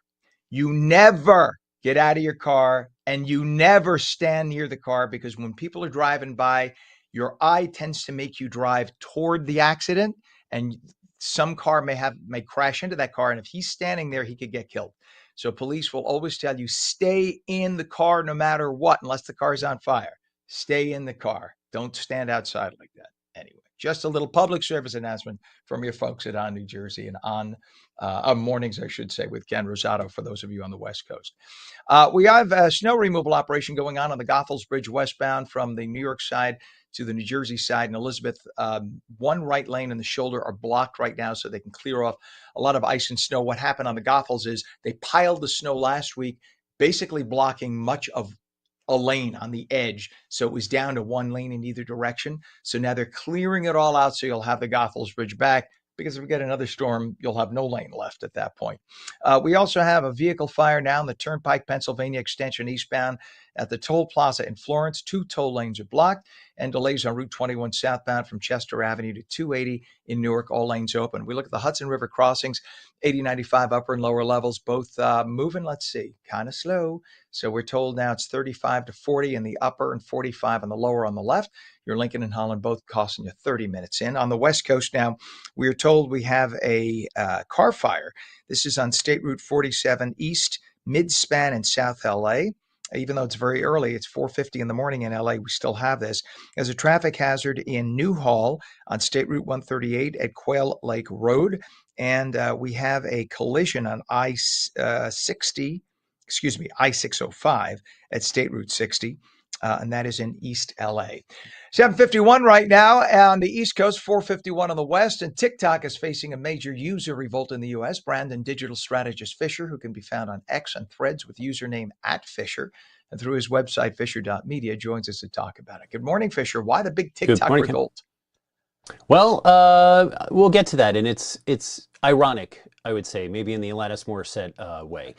A: you never get out of your car and you never stand near the car, because when people are driving by, your eye tends to make you drive toward the accident, and some car may crash into that car. And if he's standing there, he could get killed. So police will always tell you, stay in the car no matter what, unless the car's on fire. Stay in the car. Don't stand outside like that. Anyway, just a little public service announcement from your folks at On New Jersey and on mornings, I should say, with Ken Rosato for those of you on the West Coast. We have a snow removal operation going on the Goethals Bridge westbound from the New York side to the New Jersey side. In Elizabeth, one right lane and the shoulder are blocked right now so they can clear off a lot of ice and snow. What happened on the Goethals is they piled the snow last week, basically blocking much of a lane on the edge. So it was down to one lane in either direction. So now they're clearing it all out, so you'll have the Goethals Bridge back. because if we get another storm, you'll have no lane left at that point. We also have a vehicle fire now in the Turnpike, Pennsylvania extension eastbound at the toll plaza in Florence. 2 toll lanes are blocked, and delays on Route 21 southbound from Chester Avenue to 280 in Newark. All lanes open. We look at the Hudson River crossings, 80-95 upper and lower levels, both moving, let's see, kind of slow. So we're told now it's 35 to 40 in the upper and 45 on the lower on the left. Your Lincoln and Holland both costing you 30 minutes in. On the West Coast now, we are told we have a car fire. This is on State Route 47 East, mid-span in South LA. Even though it's very early, it's 4:50 in the morning in LA, we still have this. There's a traffic hazard in Newhall on State Route 138 at Quail Lake Road. And we have a collision on I-605 at State Route 60. And that is in East LA. 7:51 right now on the East Coast, 4:51 on the West, and TikTok is facing a major user revolt in the U.S. Brand and digital strategist Fisher, who can be found on X and Threads with username @Fisher, and through his website Fisher.media, joins us to talk about it. Good morning, Fisher. Why the big TikTok revolt?
J: Well, we'll get to that, and it's ironic, I would say, maybe in the Alanis Morissette way.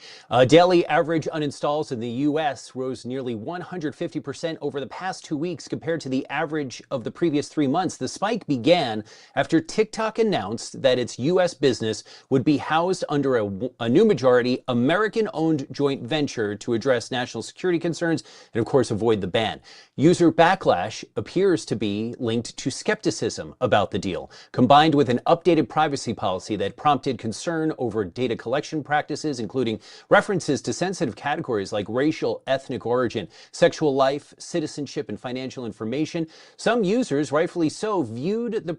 J: Daily average uninstalls in the U.S. rose nearly 150% over the past 2 weeks compared to the average of the previous 3 months. The spike began after TikTok announced that its U.S. business would be housed under a new majority American-owned joint venture to address national security concerns and, of course, avoid the ban. User backlash appears to be linked to skepticism about the deal, combined with an updated privacy policy that prompted concern over data collection practices, including references to sensitive categories like racial, ethnic origin, sexual life, citizenship, and financial information. Some users, rightfully so, viewed the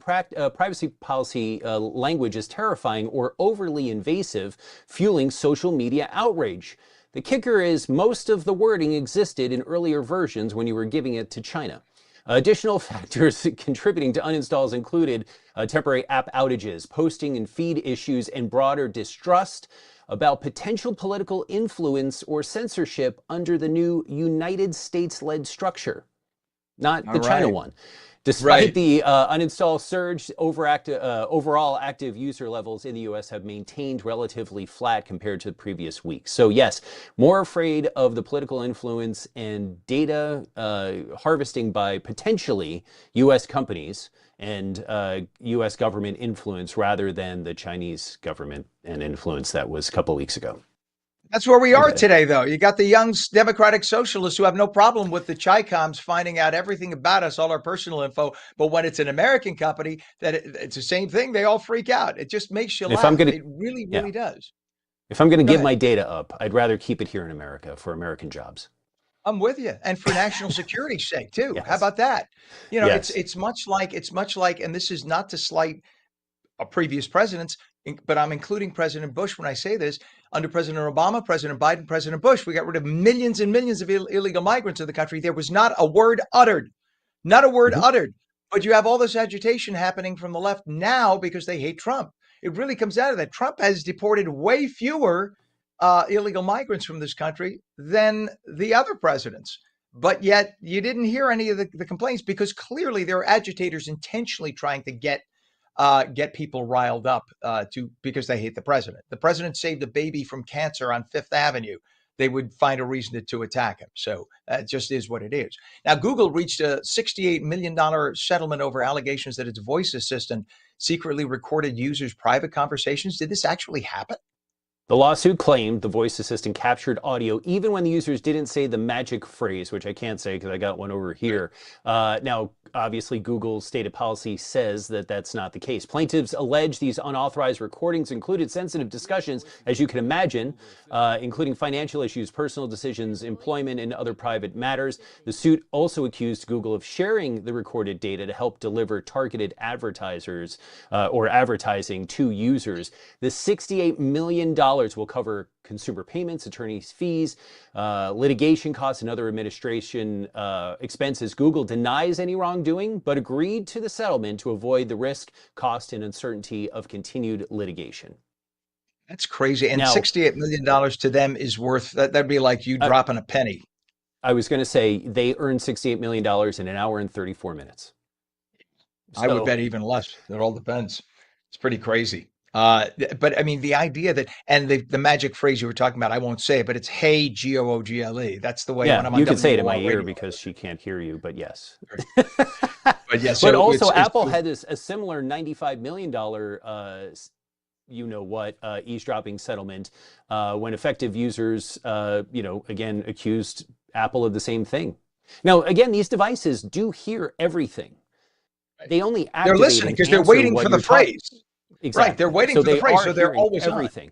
J: privacy policy language as terrifying or overly invasive, fueling social media outrage. The kicker is most of the wording existed in earlier versions when you were giving it to China. Additional factors contributing to uninstalls included temporary app outages, posting and feed issues, and broader distrust about potential political influence or censorship under the new United States-led structure, not the China one. Despite the uninstall surge, overall active user levels in the U.S. have maintained relatively flat compared to the previous week. So yes, more afraid of the political influence and data harvesting by potentially U.S. companies and U.S. government influence rather than the Chinese government and influence that was a couple weeks ago.
A: That's where we are today, though. You got the young democratic socialists who have no problem with the Chi-Coms finding out everything about us, all our personal info. But when it's an American company, it's the same thing. They all freak out. It just makes you laugh. It really, really does.
J: If I'm going to give my data up, I'd rather keep it here in America for American jobs.
A: I'm with you, and for national security's sake too. How about that? You know, it's much like, and this is not to slight previous presidents, but I'm including President Bush when I say this. Under President Obama, President Biden, President Bush, we got rid of millions and millions of illegal migrants in the country. There was not a word uttered, not a word uttered. But you have all this agitation happening from the left now because they hate Trump. It really comes out of that. Trump has deported way fewer illegal migrants from this country than the other presidents. But yet you didn't hear any of the complaints because clearly there are agitators intentionally trying to get people riled up because they hate the president. The president saved a baby from cancer on Fifth Avenue. They would find a reason to attack him. So it just is what it is. Now, Google reached a $68 million settlement over allegations that its voice assistant secretly recorded users' private conversations. Did this actually happen?
J: The lawsuit claimed the voice assistant captured audio even when the users didn't say the magic phrase, which I can't say because I got one over here. Now, obviously, Google's stated policy says that that's not the case. Plaintiffs allege these unauthorized recordings included sensitive discussions, as you can imagine, including financial issues, personal decisions, employment, and other private matters. The suit also accused Google of sharing the recorded data to help deliver targeted advertisers or advertising to users. The $68 million will cover consumer payments, attorneys' fees, litigation costs, and other administration expenses. Google denies any wrongdoing, but agreed to the settlement to avoid the risk, cost, and uncertainty of continued litigation.
A: That's crazy. And now, $68 million to them is worth, that'd be like you dropping a penny.
J: I was going to say they earned $68 million in an hour and 34 minutes.
A: I would bet even less. It all depends. It's pretty crazy. But I mean, the idea that, and the magic phrase you were talking about, I won't say it, but it's "Hey Google." That's the way when
J: Yeah,
A: I'm on
J: you could say it in my
A: WOR
J: ear
A: radio.
J: because she can't hear you, but yes.
A: But yeah,
J: But
A: so
J: also,
A: it's
J: Apple had a similar $95 million you know what, eavesdropping settlement when effective users, again, accused Apple of the same thing. Now, again, these devices do hear everything. They only
A: they're
J: activate
A: listening
J: and
A: because they're
J: answer
A: waiting
J: what
A: for the
J: you're talking.
A: phrase. Right, they're
J: Exactly.
A: waiting
J: So
A: for the
J: they
A: phrase,
J: are
A: so they're
J: hearing
A: always on.
J: everything.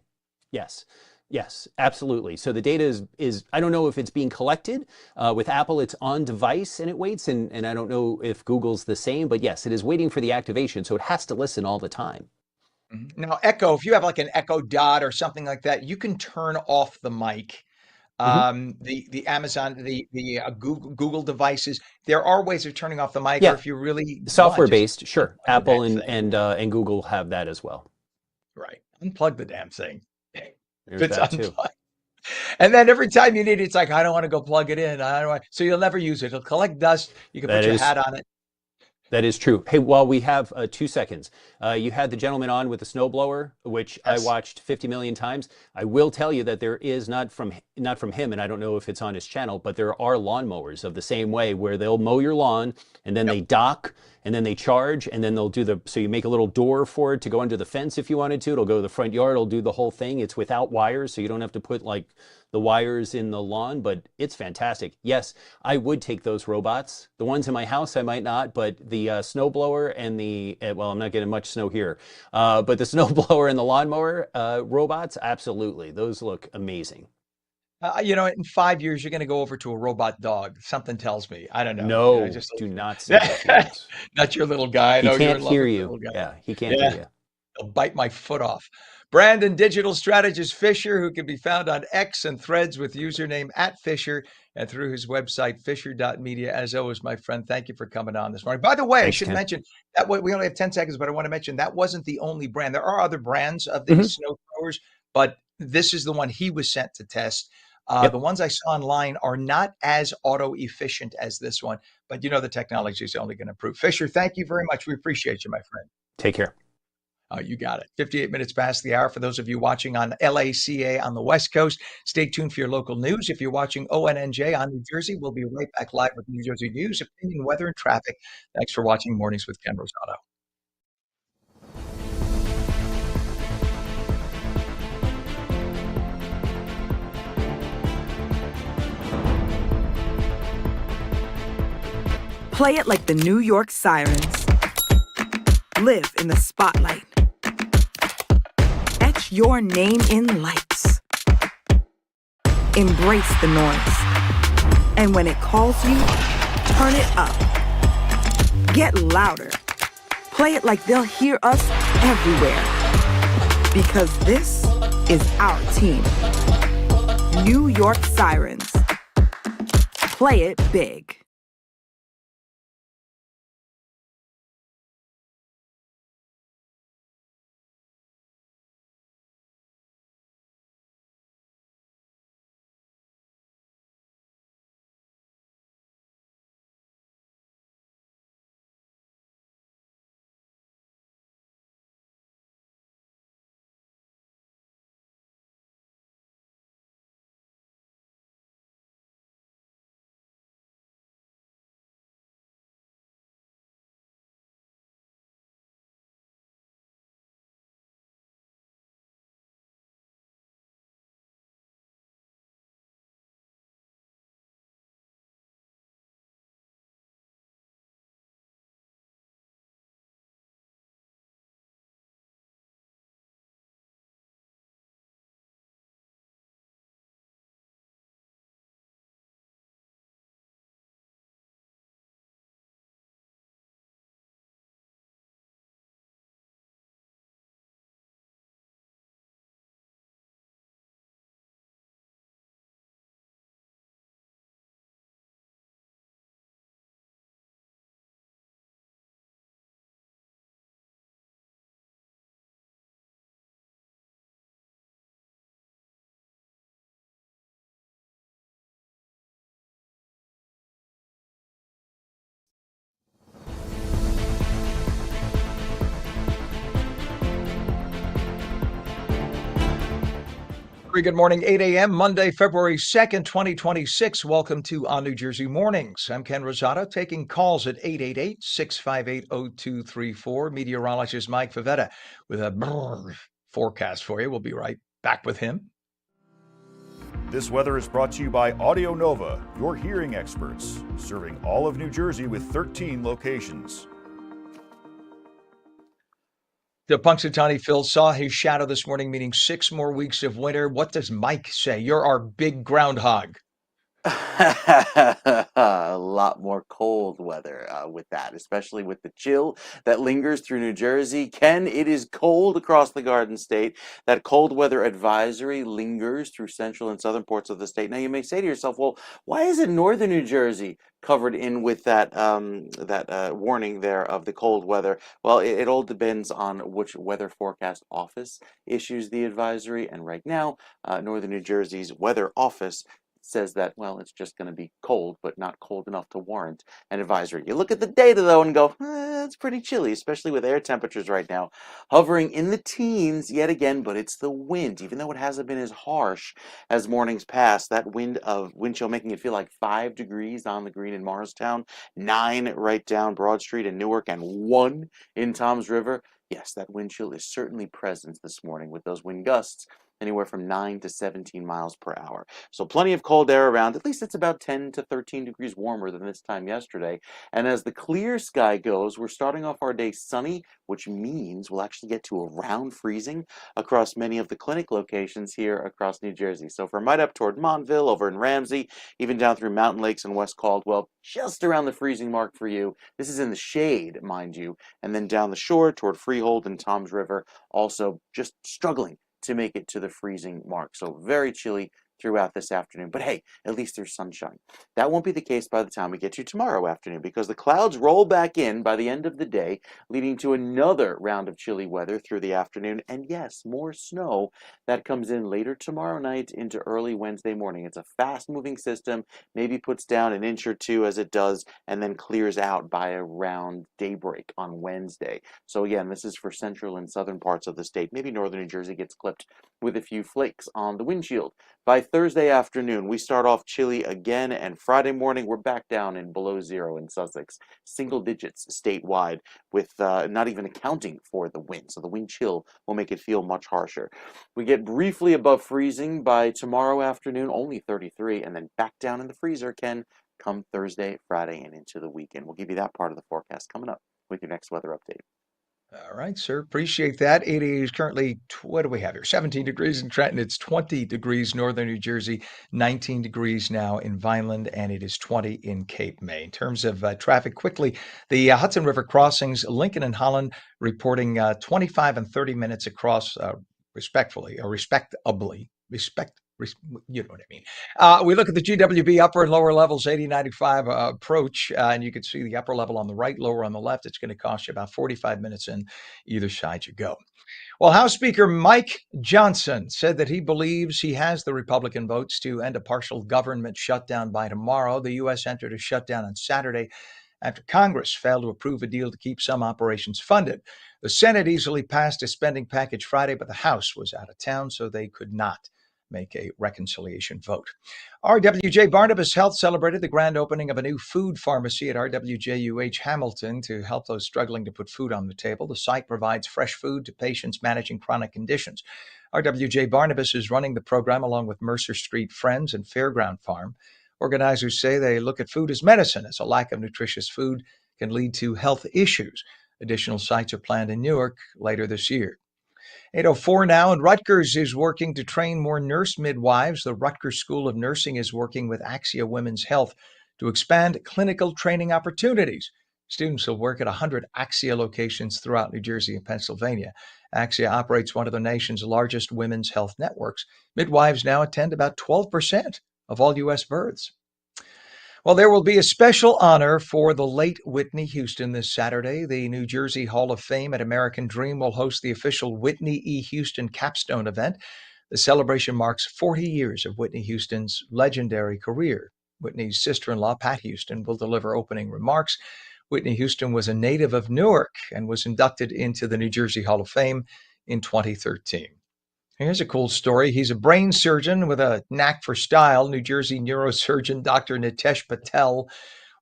J: Yes. Yes, absolutely. So the data is I don't know if it's being collected. With Apple, it's on device and it waits. And I don't know if Google's the same, but yes, it is waiting for the activation. So it has to listen all the time.
A: Now, Echo, if you have like an Echo Dot or something like that, you can turn off the mic.
J: Hmm.
A: The Amazon, the Google devices, there are ways of turning off the mic, or
J: Yeah,
A: if you really want,
J: software
A: just
J: based, sure.
A: unplug the
J: Apple
A: damn thing.
J: and Google have that as well.
A: Right. Unplug the damn thing. If
J: There's
A: it's
J: that too.
A: unplugged. And then every time you need it, it's like, I don't want to go plug it in. I don't want, so you'll never use it. It'll collect dust. You can
J: That
A: put your
J: is
A: hat on it.
J: That is true. Hey, while we have 2 seconds, you had the gentleman on with the snowblower, which I
A: Yes.
J: watched 50 million times. I will tell you that there is not from him, and I don't know if it's on his channel, but there are lawnmowers of the same way where they'll mow your lawn and then
A: Yep.
J: they dock and then they charge and then they'll do so you make a little door for it to go under the fence if you wanted to. It'll go to the front yard. It'll do the whole thing. It's without wires, so you don't have to put like the wires in the lawn, but it's fantastic. Yes, I would take those robots. The ones in my house, I might not, but the snowblower and well, I'm not getting much snow here, but the snowblower and the lawnmower robots, absolutely. Those look amazing.
A: In 5 years, you're going to go over to a robot dog. Something tells me. I don't know. I
J: No,
A: just
J: do not say those words.
A: not your little guy. I
J: He
A: know you're
J: can't
A: in love
J: hear
A: with your
J: you.
A: little guy.
J: Yeah, he can't hear
A: Yeah.
J: you.
A: He'll bite my foot off. Brandon, digital strategist Fisher, who can be found on X and Threads with username @Fisher and through his website, fisher.media. As always, my friend, thank you for coming on this morning. By the way, I
J: Thanks,
A: should
J: Ken.
A: mention that we only have 10 seconds, but I want to mention that wasn't the only brand. There are other brands of
J: Hmm.
A: these snow throwers, but this is the one he was sent to test. The
J: Yep.
A: ones I saw online are not as auto efficient as this one, but the technology is only going to improve. Fisher, thank you very much. We appreciate you, my friend.
J: Take care.
A: You got it. 58 minutes past the hour. For those of you watching on LACA on the West Coast, stay tuned for your local news. If you're watching ONNJ on New Jersey, we'll be right back live with New Jersey news, opinion, weather, and traffic. Thanks for watching Mornings with Ken Rosato.
F: Play it like the New York Sirens. Live in the spotlight. Etch your name in lights. Embrace the noise. And when it calls you, turn it up. Get louder. Play it like they'll hear us everywhere. Because this is our team. New York Sirens. Play it big.
A: Good morning, 8 a.m., Monday, February 2nd, 2026. Welcome to On New Jersey Mornings. I'm Ken Rosato, taking calls at 888-658-0234. Meteorologist Mike Favetta with a forecast for you. We'll be right back with him.
B: This weather is brought to you by Audio Nova, your hearing experts, serving all of New Jersey with 13 locations.
A: The Punxsutawney Phil saw his shadow this morning, meaning 6 more weeks of winter. What does Mike say? You're our big groundhog.
C: A lot more cold weather with that, especially with the chill that lingers through New Jersey. Ken, it is cold across the Garden State. That cold weather advisory lingers through central and southern parts of the state. Now, you may say to yourself, well, why isn't northern New Jersey covered in with that warning there of the cold weather? Well, it all depends on which weather forecast office issues the advisory. And right now, northern New Jersey's weather office says that, well, it's just going to be cold, but not cold enough to warrant an advisory. You look at the data, though, and go, it's pretty chilly, especially with air temperatures right now hovering in the teens yet again, but it's the wind. Even though it hasn't been as harsh as mornings past, that wind chill making it feel like 5 degrees on the Green in Morristown, 9 right down Broad Street in Newark, and 1 in Toms River. Yes, that wind chill is certainly present this morning with those wind gusts anywhere from 9 to 17 miles per hour. So plenty of cold air around. At least it's about 10 to 13 degrees warmer than this time yesterday. And as the clear sky goes, we're starting off our day sunny, which means we'll actually get to around freezing across many of the clinic locations here across New Jersey. So from right up toward Montville, over in Ramsey, even down through Mountain Lakes and West Caldwell, just around the freezing mark for you. This is in the shade, mind you. And then down the shore toward Freehold and Toms River, also just struggling to make it to the freezing mark. So very chilly throughout this afternoon. But hey, at least there's sunshine. That won't be the case by the time we get to tomorrow afternoon, because the clouds roll back in by the end of the day, leading to another round of chilly weather through the afternoon. And yes, more snow that comes in later tomorrow night into early Wednesday morning. It's a fast-moving system, maybe puts down an inch or two as it does, and then clears out by around daybreak on Wednesday. So again, this is for central and southern parts of the state. Maybe northern New Jersey gets clipped with a few flakes on the windshield. By Thursday afternoon, we start off chilly again, and Friday morning, we're back down in below zero in Sussex, single digits statewide, with not even accounting for the wind. So the wind chill will make it feel much harsher. We get briefly above freezing by tomorrow afternoon, only 33, and then back down in the freezer, Ken, come Thursday, Friday, and into the weekend. We'll give you that part of the forecast coming up with your next weather update.
A: All right, sir. Appreciate that. It is currently, what do we have here? 17 degrees in Trenton. It's 20 degrees northern New Jersey, 19 degrees now in Vineland, and it is 20 in Cape May. In terms of traffic, quickly, the Hudson River crossings, Lincoln and Holland reporting 25 and 30 minutes across respectably. You know what I mean. We look at the GWB upper and lower levels, 80-95 approach, and you can see the upper level on the right, lower on the left. It's going to cost you about 45 minutes in either side you go. Well, House Speaker Mike Johnson said that he believes he has the Republican votes to end a partial government shutdown by tomorrow. The U.S. entered a shutdown on Saturday after Congress failed to approve a deal to keep some operations funded. The Senate easily passed a spending package Friday, but the House was out of town, so they could not make a reconciliation vote. RWJ Barnabas Health celebrated the grand opening of a new food pharmacy at RWJUH Hamilton to help those struggling to put food on the table. The site provides fresh food to patients managing chronic conditions. RWJ Barnabas is running the program along with Mercer Street Friends and Fairground Farm. Organizers say they look at food as medicine, as a lack of nutritious food can lead to health issues. Additional sites are planned in Newark later this year. 8:04 now, and Rutgers is working to train more nurse midwives. The Rutgers School of Nursing is working with Axia Women's Health to expand clinical training opportunities. Students will work at 100 Axia locations throughout New Jersey and Pennsylvania. Axia operates one of the nation's largest women's health networks. Midwives now attend about 12% of all U.S. births. Well, there will be a special honor for the late Whitney Houston this Saturday. The New Jersey Hall of Fame at American Dream will host the official Whitney E. Houston capstone event. The celebration marks 40 years of Whitney Houston's legendary career. Whitney's sister-in-law, Pat Houston, will deliver opening remarks. Whitney Houston was a native of Newark and was inducted into the New Jersey Hall of Fame in 2013. Here's a cool story. He's a brain surgeon with a knack for style. New Jersey neurosurgeon Dr. Nitesh Patel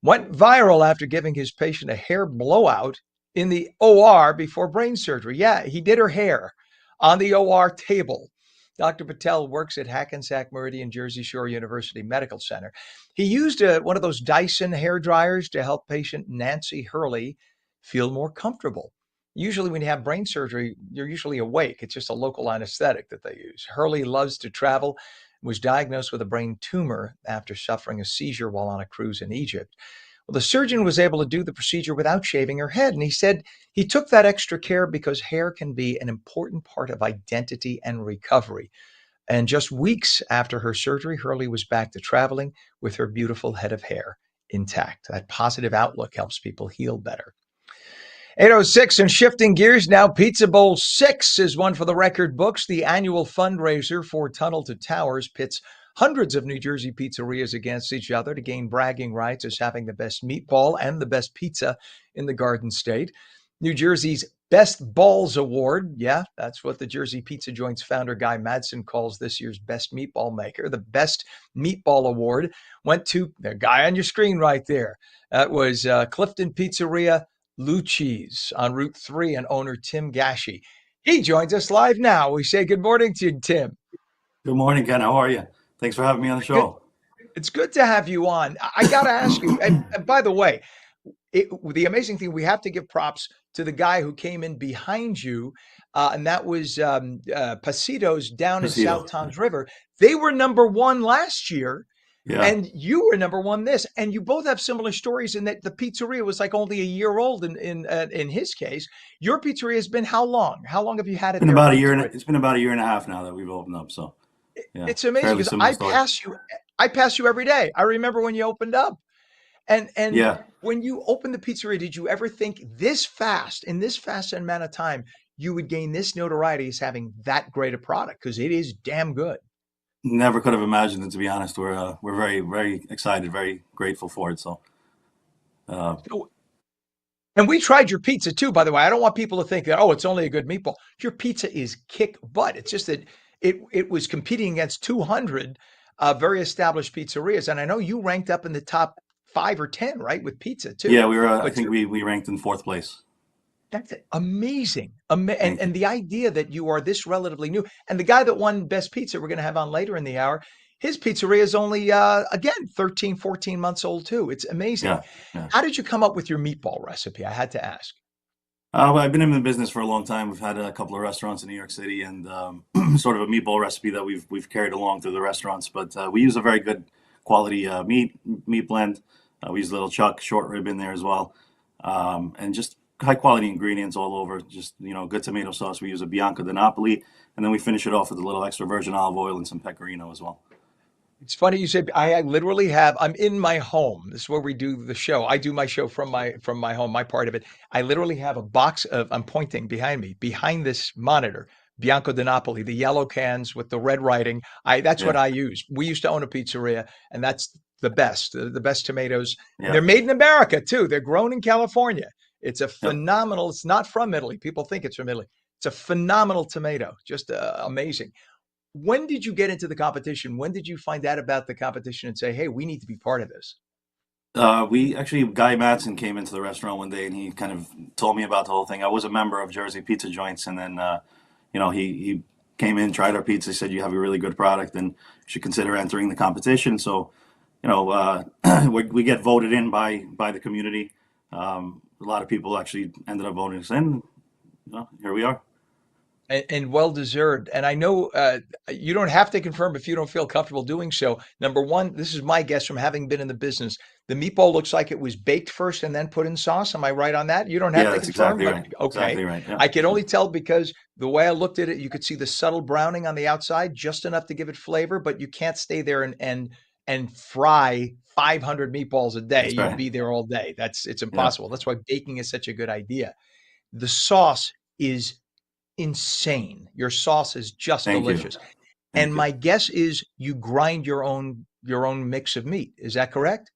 A: went viral after giving his patient a hair blowout in the OR before brain surgery. Yeah, he did her hair on the OR table. Dr. Patel works at Hackensack Meridian Jersey Shore University Medical Center. He used one of those Dyson hair dryers to help patient Nancy Hurley feel more comfortable. Usually, when you have brain surgery, you're usually awake. It's just a local anesthetic that they use. Hurley loves to travel, was diagnosed with a brain tumor after suffering a seizure while on a cruise in Egypt. Well, the surgeon was able to do the procedure without shaving her head. And he said he took that extra care because hair can be an important part of identity and recovery. And just weeks after her surgery, Hurley was back to traveling with her beautiful head of hair intact. That positive outlook helps people heal better. 8:06 and shifting gears now. Pizza Bowl 6 is one for the record books. The annual fundraiser for Tunnel to Towers pits hundreds of New Jersey pizzerias against each other to gain bragging rights as having the best meatball and the best pizza in the Garden State. New Jersey's Best Balls Award, yeah, that's what the Jersey Pizza Joint's founder Guy Madsen calls this year's best meatball maker. The Best Meatball Award went to the guy on your screen right there. That was Clifton Pizzeria Lucci's on Route 3 and owner Tim Gashi. He joins us live now. We say good morning to you, Tim.
K: Good morning, Ken. How are you? Thanks for having me on the show.
A: It's good to have you on. I got to ask you, and by the way, the amazing thing, we have to give props to the guy who came in behind you, and that was Pasitos down in South Toms River. They were number one last year, and you were number one this. And you both have similar stories in that the pizzeria was like only a year old in his case. Your pizzeria has been how long? How long have you had it?
K: It's been about a year. It's been about a year and a half now that we've opened up. So yeah,
A: it's amazing because I pass you every day. I remember when you opened up. And when you opened the pizzeria, did you ever think in this fast amount of time, you would gain this notoriety as having that great a product? Because it is damn good.
K: Never could have imagined it, to be honest. We're very, very excited, very grateful for it. So,
A: and we tried your pizza too, by the way. I don't want people to think that, it's only a good meatball. Your pizza is kick butt. It's just that it was competing against 200 very established pizzerias. And I know you ranked up in the top 5 or 10, right, with pizza too.
K: Yeah, we were. I think we ranked in 4th place.
A: That's amazing. And the idea that you are this relatively new, and the guy that won Best Pizza, we're going to have on later in the hour, his pizzeria is only, again, 13, 14 months old too. It's amazing.
K: Yeah.
A: How did you come up with your meatball recipe? I had to ask.
K: Well, I've been in the business for a long time. We've had a couple of restaurants in New York City, and sort of a meatball recipe that we've carried along through the restaurants. But we use a very good quality meat blend. We use a little chuck, short rib in there as well, and just high quality ingredients all over. Just good tomato sauce. We use a Bianco di Napoli, and then we finish it off with a little extra virgin olive oil and some pecorino as well.
A: It's funny you say. I literally have. I'm in my home. This is where we do the show. I do my show from my home. My part of it. I literally have a box of. I'm pointing behind me, behind this monitor. Bianco di Napoli, the yellow cans with the red writing. That's what I use. We used to own a pizzeria, and that's the best tomatoes.
K: Yeah.
A: They're made in America too. They're grown in California. It's a phenomenal. It's not from Italy. People think it's from Italy. It's a phenomenal tomato. Just amazing. When did you get into the competition? When did you find out about the competition and say, "Hey, we need to be part of this"?
K: Guy Madsen came into the restaurant one day and he kind of told me about the whole thing. I was a member of Jersey Pizza Joints, and then he came in, tried our pizza, said you have a really good product and you should consider entering the competition. So, we get voted in by the community. A lot of people actually ended up voting us in. Here we are.
A: And well deserved. And I know you don't have to confirm if you don't feel comfortable doing so. Number one, this is my guess from having been in the business. The meatball looks like it was baked first and then put in sauce. Am I right on that? You don't have to confirm.
K: Exactly right.
A: Okay.
K: Exactly right. Yeah.
A: I can only tell because the way I looked at it, you could see the subtle browning on the outside, just enough to give it flavor, but you can't stay there and fry 500 meatballs a day.
K: That's
A: You'd
K: right.
A: be there all day. It's impossible. That's why baking is such a good idea. The sauce is insane. Your sauce is just delicious. And my guess is you grind your own mix of meat. Is that correct?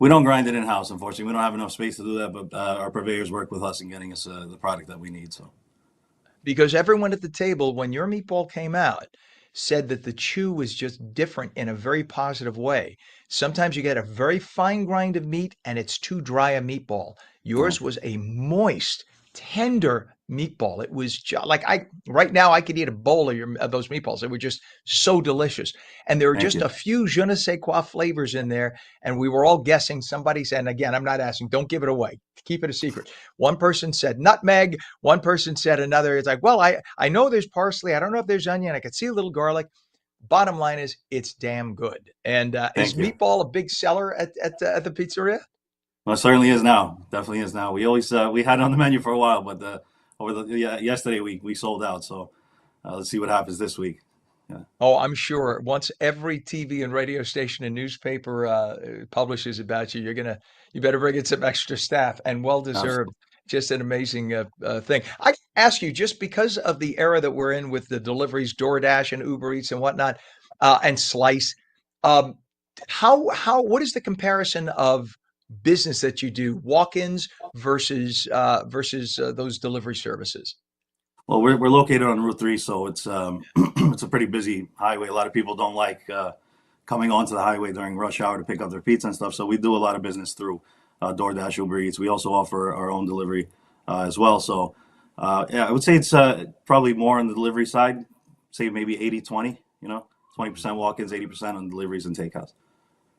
K: We don't grind it in house, unfortunately. We don't have enough space to do that, but our purveyors work with us in getting us the product that we need. So
A: because everyone at the table, when your meatball came out, said that the chew was just different in a very positive way. Sometimes you get a very fine grind of meat and it's too dry a meatball. Yours was a moist, tender meatball. It was like right now I could eat a bowl of those meatballs. They were just so delicious. And there were
K: Thank
A: just
K: you.
A: a few je ne sais quoi flavors in there. And we were all guessing. Somebody said, and again, I'm not asking, don't give it away. Keep it a secret. One person said nutmeg. One person said another. It's like, well, I know there's parsley. I don't know if there's onion. I could see a little garlic. Bottom line is, it's damn good. And is
K: Thank you.
A: meatball a big seller at the pizzeria?
K: Well, it certainly is now. Definitely is now. We always we had it on the menu for a while, but yesterday we sold out. So let's see what happens this week. Yeah.
A: Oh, I'm sure once every TV and radio station and newspaper publishes about you, you better bring in some extra staff, and well deserved.
K: Absolutely.
A: Just an amazing thing. I ask you, just because of the era that we're in with the deliveries, DoorDash and Uber Eats and whatnot, and Slice, um, what is the comparison of business that you do, walk-ins versus those delivery services?
K: Well, we're located on Route 3, so it's it's a pretty busy highway. A lot of people don't like coming onto the highway during rush hour to pick up their pizza and stuff. So we do a lot of business through DoorDash, Uber Eats. We also offer our own delivery as well. So yeah, I would say it's probably more on the delivery side. Say maybe 80-20, 20% walk-ins, 80% on deliveries and takeouts.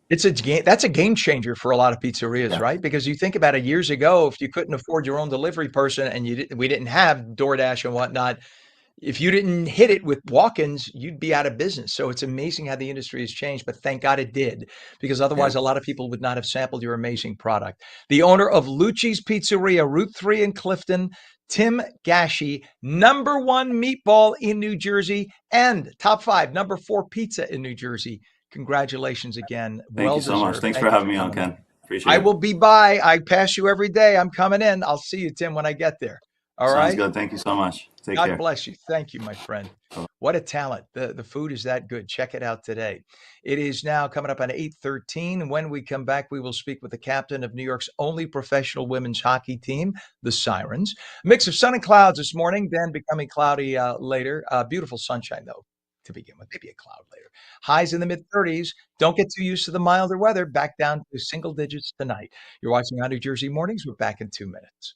A: That's a game changer for a lot of pizzerias,
K: Yeah.
A: right? Because you think about it, years ago, if you couldn't afford your own delivery person and we didn't have DoorDash and whatnot, if you didn't hit it with walk-ins, you'd be out of business. So it's amazing how the industry has changed, but thank God it did, because
K: Yeah.
A: otherwise a lot of people would not have sampled your amazing product. The owner of Lucci's Pizzeria, Route 3 in Clifton, Tim Gashi, #1 meatball in New Jersey and top 5, #4 pizza in New Jersey. Congratulations again.
K: Thank
A: Well
K: you so much.
A: deserved.
K: Thanks
A: Thank
K: for
A: you for
K: having me on,
A: coming in.
K: Ken. Appreciate
A: I
K: it.
A: will be by. I pass you every day. I'm coming in. I'll see you, Tim, when I get there. All
K: Sounds
A: right?
K: good. Thank you so much. Take
A: God
K: care.
A: bless you. Thank you, my friend. What a talent. The food is that good. Check it out today. It is now coming up on 8:13. When we come back, we will speak with the captain of New York's only professional women's hockey team, the Sirens. A mix of sun and clouds this morning, then becoming cloudy later. Beautiful sunshine, though, to begin with. Maybe a cloud later. Highs in the mid-30s. Don't get too used to the milder weather. Back down to single digits tonight. You're watching On New Jersey Mornings. We're back in 2 minutes.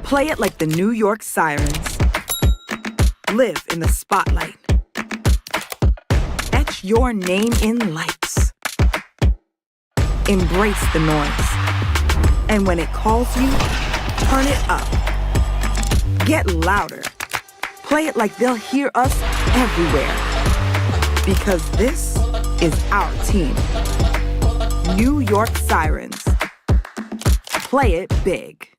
F: Play it like the New York Sirens. Live in the spotlight. Etch your name in lights. Embrace the noise. And when it calls you, turn it up. Get louder. Play it like they'll hear us everywhere. Because this is our team. New York Sirens. Play it big.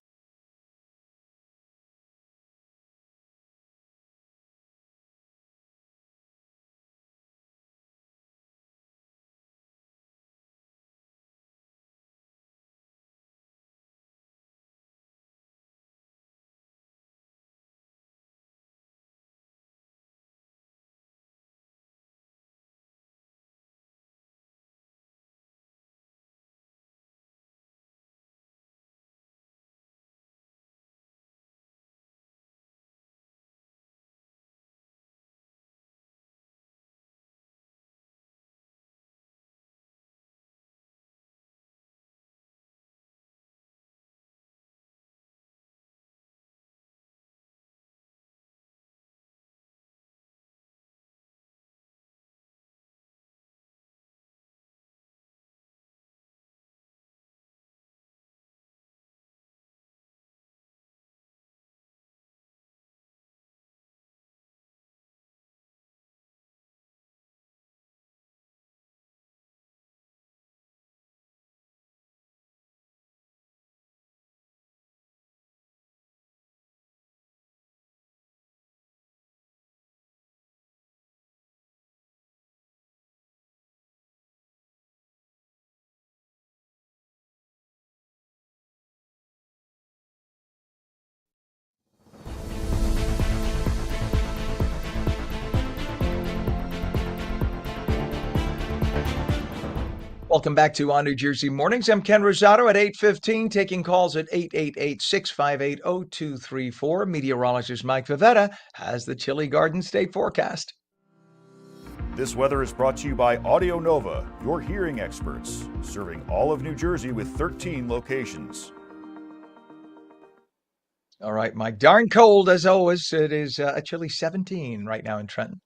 A: Welcome back to On New Jersey Mornings. I'm Ken Rosato at 8:15, taking calls at 888-658-0234. Meteorologist Mike Favetta has the chilly Garden State forecast.
B: This weather is brought to you by Audio Nova, your hearing experts, serving all of New Jersey with 13 locations.
A: All right, Mike. Darn cold as always. It is a chilly 17 right now in Trenton.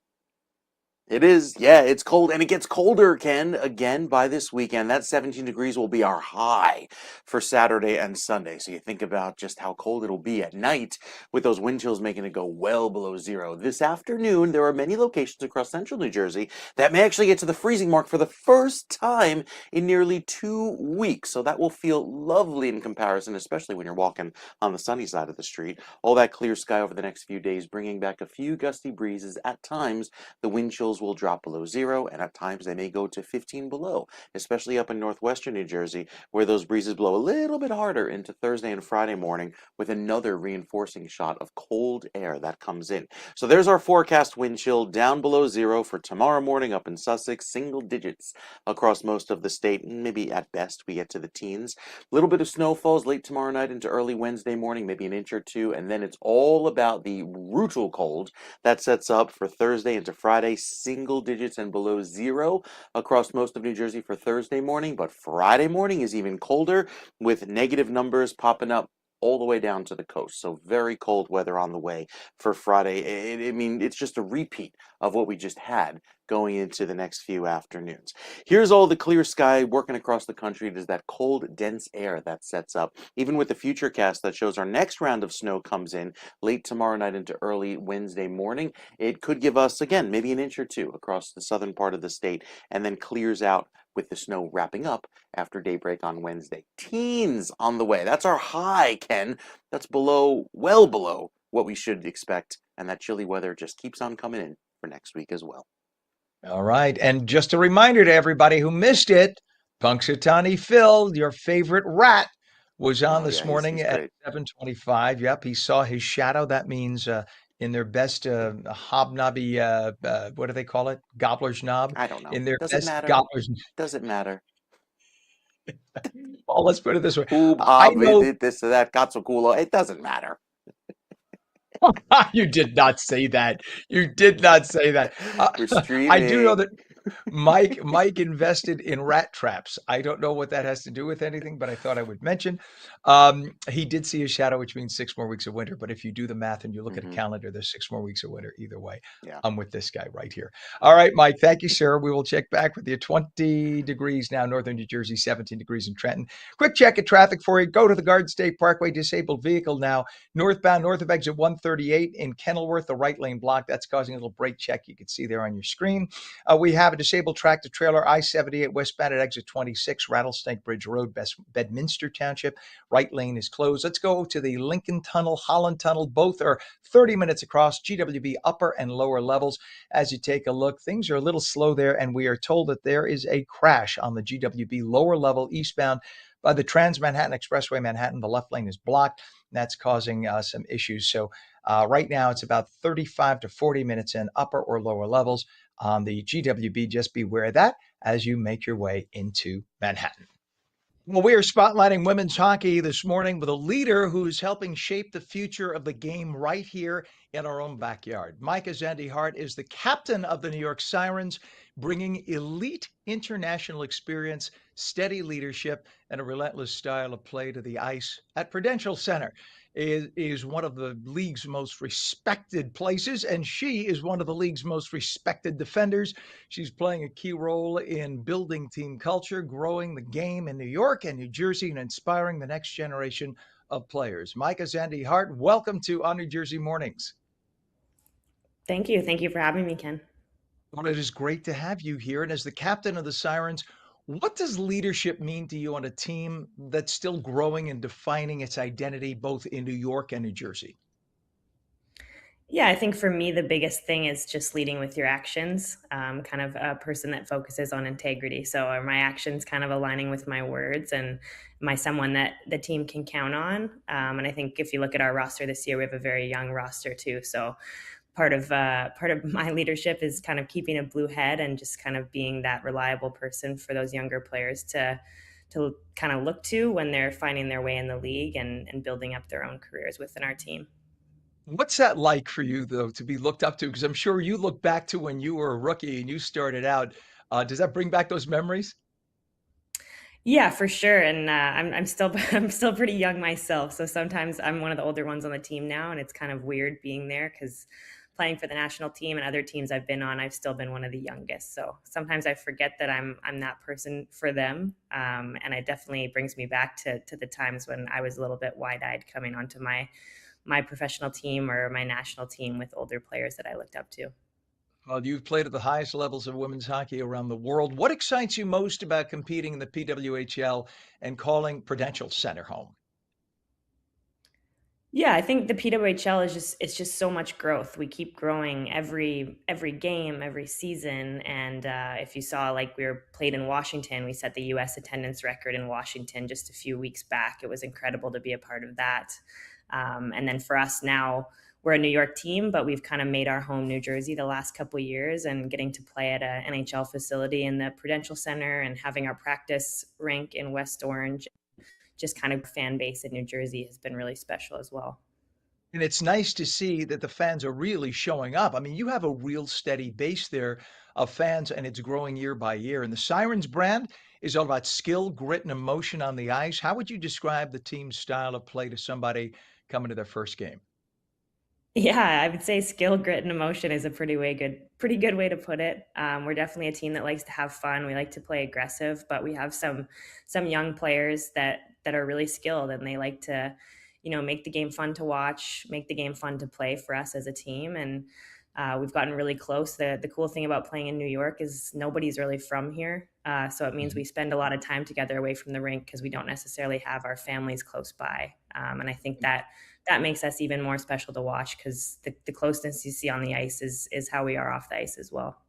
C: It is, yeah, it's cold, and it gets colder, Ken, again by this weekend. That 17 degrees will be our high for Saturday and Sunday. So you think about just how cold it'll be at night with those wind chills making it go well below zero. This afternoon, there are many locations across central New Jersey that may actually get to the freezing mark for the first time in nearly 2 weeks. So that will feel lovely in comparison, especially when you're walking on the sunny side of the street. All that clear sky over the next few days, bringing back a few gusty breezes. At times, the wind chills will drop below zero, and at times they may go to 15 below, especially up in northwestern New Jersey, where those breezes blow a little bit harder into Thursday and Friday morning, with another reinforcing shot of cold air that comes in. So there's our forecast wind chill down below zero for tomorrow morning up in Sussex, single digits across most of the state, and maybe at best we get to the teens. A little bit of snow falls late tomorrow night into early Wednesday morning, maybe an inch or two, and then it's all about the brutal cold that sets up for Thursday into Friday, single digits and below zero across most of New Jersey for Thursday morning, but Friday morning is even colder with negative numbers popping up all the way down to the coast. So very cold weather on the way for Friday. I mean, it's just a repeat of what we just had going into the next few afternoons. Here's all the clear sky working across the country. It is that cold, dense air that sets up. Even with the future cast that shows our next round of snow comes in late tomorrow night into early Wednesday morning, it could give us, again, maybe an inch or two across the southern part of the state, and then clears out with the snow wrapping up after daybreak on Wednesday. Teens on the way. That's our high, Ken. That's below, well below what we should expect, and that chilly weather just keeps on coming in for next week as well.
A: All right. And just a reminder to everybody who missed it, Punxsutawney Phil, your favorite rat, was on this morning
C: he's
A: at
C: great.
A: 7:25. Yep, he saw his shadow. That means in their best hobnobby, what do they call it? Gobbler's knob.
C: I don't know.
A: In their
C: Does it
A: best
C: matter?
A: gobbler's.
C: Does it matter?
A: Well, let's put it this way.
C: Who
A: I know
C: did this or that, got so cool. It doesn't matter.
A: you did not say that. You did not say that.
C: We're
A: I do know
C: streaming.
A: that Mike invested in rat traps. I don't know what that has to do with anything, but I thought I would mention. He did see a shadow, which means 6 more weeks of winter. But if you do the math and you look at a calendar, there's 6 more weeks of winter either way.
C: Yeah.
A: I'm with this guy right here. All right, Mike. Thank you, sir. We will check back with you. 20 degrees now, northern New Jersey, 17 degrees in Trenton. Quick check of traffic for you. Go to the Garden State Parkway. Disabled vehicle now northbound, north of exit 138 in Kenilworth, the right lane block. That's causing a little brake check. You can see there on your screen. We have a disabled tractor trailer, I-78 westbound at exit 26, Rattlesnake Bridge Road, Bedminster Township. Right lane is closed. Let's go to the Lincoln Tunnel, Holland Tunnel. Both are 30 minutes across, GWB upper and lower levels. As you take a look, things are a little slow there, and we are told that there is a crash on the GWB lower level eastbound by the Trans-Manhattan Expressway, Manhattan. The left lane is blocked. That's causing some issues. So right now it's about 35 to 40 minutes in upper or lower levels on the GWB. Just beware of that as you make your way into Manhattan. Well, we are spotlighting women's hockey this morning with a leader who's helping shape the future of the game right here in our own backyard. Micah Zandy-Hart is the captain of the New York Sirens, bringing elite international experience, steady leadership, and a relentless style of play to the ice at Prudential Center. Is one of the league's most respected places, and she is one of the league's most respected defenders. She's playing a key role in building team culture, growing the game in New York and New Jersey, and inspiring the next generation of players. Micah Zandy-Hart, welcome to On New Jersey Mornings.
L: Thank you. Thank you for having me, Ken.
A: Well, it is great to have you here. And as the captain of the Sirens, what does leadership mean to you on a team that's still growing and defining its identity both in New York and New Jersey?
L: Yeah, I think for me, the biggest thing is just leading with your actions. Kind of a person that focuses on integrity. So are my actions kind of aligning with my words, and am I someone that the team can count on? And I think if you look at our roster this year, we have a very young roster too. So part of my leadership is kind of keeping a blue head and just kind of being that reliable person for those younger players to kind of look to when they're finding their way in the league and building up their own careers within our team.
A: What's that like for you, though, to be looked up to? Because I'm sure you look back to when you were a rookie and you started out. Does that bring back those memories?
L: Yeah, for sure. And I'm still I'm still pretty young myself, so sometimes I'm one of the older ones on the team now, and it's kind of weird being there because playing for the national team and other teams I've been on, I've still been one of the youngest. So sometimes I forget that I'm that person for them, and it definitely brings me back to the times when I was a little bit wide eyed coming onto my professional team or my national team with older players that I looked up to.
A: Well, you've played at the highest levels of women's hockey around the world. What excites you most about competing in the PWHL and calling Prudential Center home?
L: Yeah, I think the PWHL is just it's just so much growth. We keep growing every game, every season, and if you saw, like, we were played in Washington, we set the U.S. attendance record in Washington just a few weeks back. It was incredible to be a part of that. And then for us now, we're a New York team, but we've kind of made our home New Jersey the last couple of years, and getting to play at a NHL facility in the Prudential Center and having our practice rink in West Orange, just kind of fan base in New Jersey has been really special as well.
A: And it's nice to see that the fans are really showing up. I mean, you have a real steady base there of fans, and it's growing year by year. And the Sirens brand is all about skill, grit, and emotion on the ice. How would you describe the team's style of play to somebody coming to their first game?
L: Yeah, I would say skill, grit, and emotion is a pretty good way to put it. We're definitely a team that likes to have fun. We like to play aggressive, but we have some young players that are really skilled, and they like to, make the game fun to watch, make the game fun to play for us as a team. And we've gotten really close. The cool thing about playing in New York is nobody's really from here, so it means
A: Mhm.
L: we spend a lot of time together away from the rink because we don't necessarily have our families close by. And I think that makes us even more special to watch because the closeness you see on the ice is how we are off the ice as well.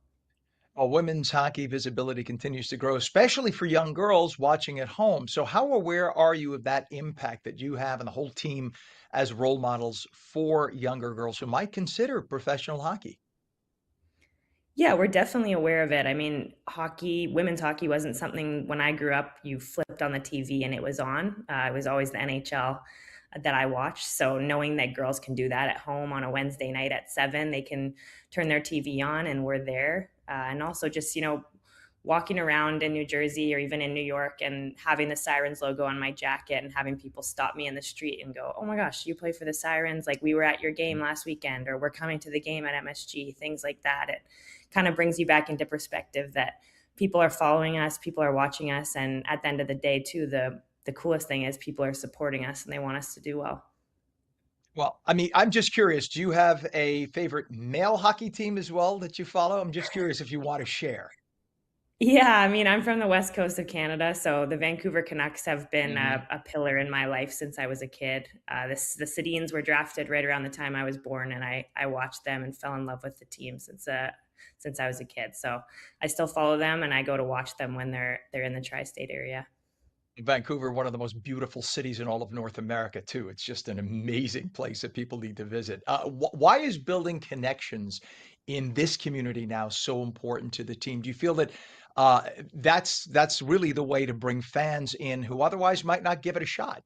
A: Well, women's hockey visibility continues to grow, especially for young girls watching at home. So, how aware are you of that impact that you have and the whole team as role models for younger girls who might consider professional hockey?
L: Yeah, we're definitely aware of it. I mean, women's hockey wasn't something when I grew up, you flipped on the TV and it was on. It was always the NHL that I watched. So knowing that girls can do that at home on a Wednesday night at 7, they can turn their TV on and we're there. And also just, walking around in New Jersey or even in New York and having the Sirens logo on my jacket and having people stop me in the street and go, "Oh my gosh, you play for the Sirens? Like, we were at your game last weekend," or "We're coming to the game at MSG," things like that. It kind of brings you back into perspective that people are following us, people are watching us, and at the end of the day, too, the coolest thing is people are supporting us and they want us to do well.
A: Well, I mean, I'm just curious. Do you have a favorite male hockey team as well that you follow? I'm just curious if you want to share.
L: Yeah, I mean, I'm from the West Coast of Canada, so the Vancouver Canucks have been
A: Hmm.
L: a pillar in my life since I was a kid. The Sedins were drafted right around the time I was born, and I watched them and fell in love with the team since I was a kid. So I still follow them, and I go to watch them when they're in the tri-state area.
A: Vancouver, one of the most beautiful cities in all of North America, too. It's just an amazing place that people need to visit. Why is building connections in this community now so important to the team? Do you feel that that's really the way to bring fans in who otherwise might not give it a shot?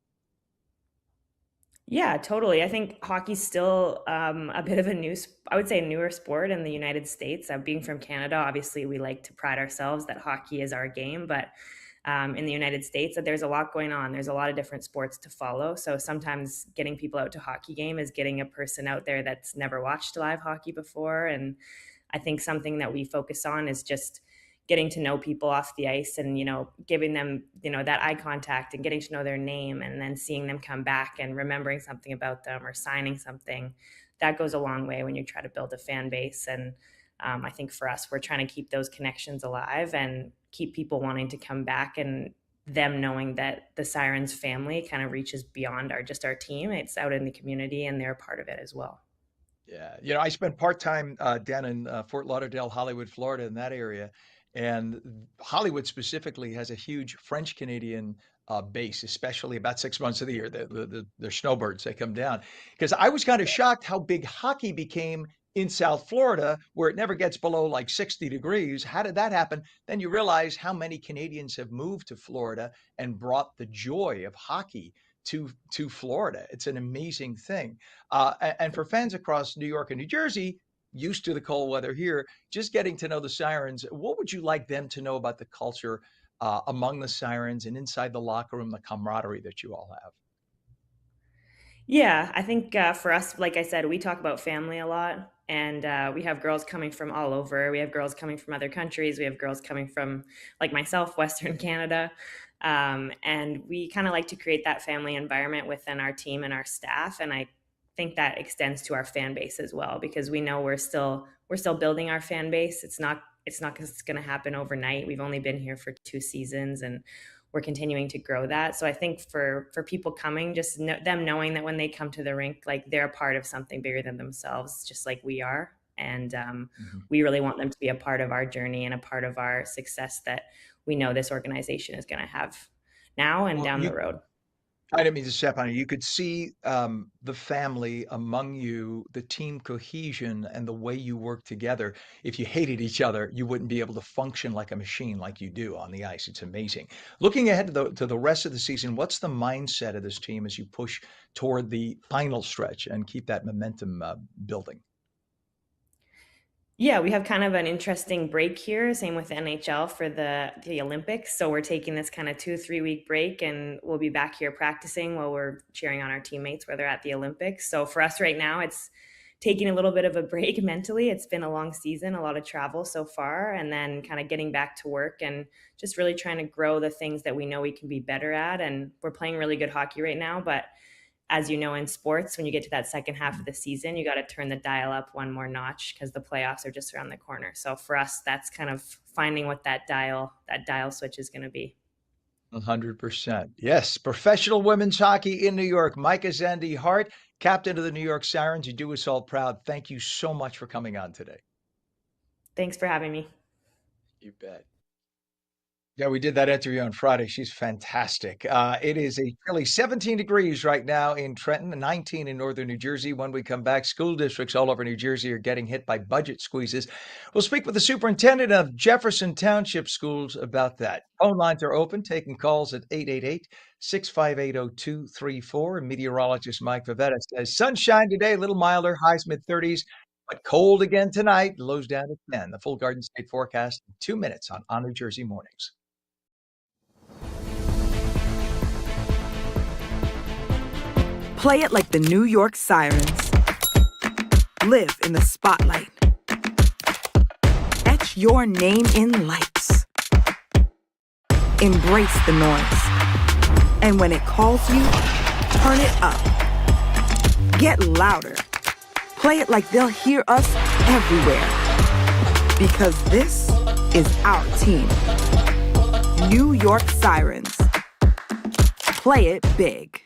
L: Yeah, totally. I think hockey's still a bit of I would say a newer sport in the United States. Being from Canada, obviously we like to pride ourselves that hockey is our game, but in the United States, that there's a lot going on. There's a lot of different sports to follow. So sometimes getting people out to hockey game is getting a person out there that's never watched live hockey before. And I think something that we focus on is just getting to know people off the ice and, giving them, that eye contact and getting to know their name and then seeing them come back and remembering something about them or signing something. That goes a long way when you try to build a fan base. And I think for us, we're trying to keep those connections alive and keep people wanting to come back and them knowing that the Sirens family kind of reaches beyond our team. It's out in the community and they're a part of it as well.
A: Yeah, I spent part-time down in Fort Lauderdale, Hollywood, Florida, in that area, and Hollywood specifically has a huge French Canadian base, especially about 6 months of the year. They're snowbirds. They come down because I was kind of shocked how big hockey became in South Florida, where it never gets below like 60 degrees. How did that happen? Then you realize how many Canadians have moved to Florida and brought the joy of hockey to Florida. It's an amazing thing. And for fans across New York and New Jersey, used to the cold weather here, just getting to know the Sirens, what would you like them to know about the culture among the Sirens and inside the locker room, the camaraderie that you all have?
L: Yeah, I think for us, like I said, we talk about family a lot, and we have girls coming from all over. We have girls coming from other countries. We have girls coming from, like myself, Western Canada. And we kind of like to create that family environment within our team and our staff. And I think that extends to our fan base as well, because we know we're still building our fan base. It's not going to happen overnight. We've only been here for 2 seasons, and we're continuing to grow that. So I think for people coming, just them knowing that when they come to the rink, like they're a part of something bigger than themselves, just like we are. And
A: Mhm.
L: we really want them to be a part of our journey and a part of our success that we know this organization is going to have now and
A: Well,
L: down the
A: you
L: road.
A: I didn't mean to step on you. You could see the family among you, the team cohesion, and the way you work together. If you hated each other, you wouldn't be able to function like a machine like you do on the ice. It's amazing. Looking ahead to the rest of the season, what's the mindset of this team as you push toward the final stretch and keep that momentum building?
L: Yeah, we have kind of an interesting break here. Same with NHL for the Olympics. So we're taking this kind of 2 3 week break, and we'll be back here practicing while we're cheering on our teammates where they're at the Olympics. So for us right now, it's taking a little bit of a break mentally. It's been a long season, a lot of travel so far, and then kind of getting back to work and just really trying to grow the things that we know we can be better at. And we're playing really good hockey right now, but as you know, in sports, when you get to that second half of the season, you got to turn the dial up one more notch because the playoffs are just around the corner. So for us, that's kind of finding what that dial switch is going to be.
A: 100%. Yes, professional women's hockey in New York. Micah Zandy Hart, captain of the New York Sirens. You do us all proud. Thank you so much for coming on today.
L: Thanks for having me.
A: You bet. Yeah, we did that interview on Friday. She's fantastic. It is a chilly 17 degrees right now in Trenton, 19 in northern New Jersey. When we come back, school districts all over New Jersey are getting hit by budget squeezes. We'll speak with the superintendent of Jefferson Township Schools about that. Phone lines are open, taking calls at 888-658-0234. And meteorologist Mike Favetta says sunshine today, a little milder, highs mid-30s, but cold again tonight, lows down to 10. The full Garden State forecast in 2 minutes on New Jersey Mornings.
F: Play it like the New York Sirens. Live in the spotlight. Etch your name in lights. Embrace the noise. And when it calls you, turn it up. Get louder. Play it like they'll hear us everywhere. Because this is our team. New York Sirens. Play it big.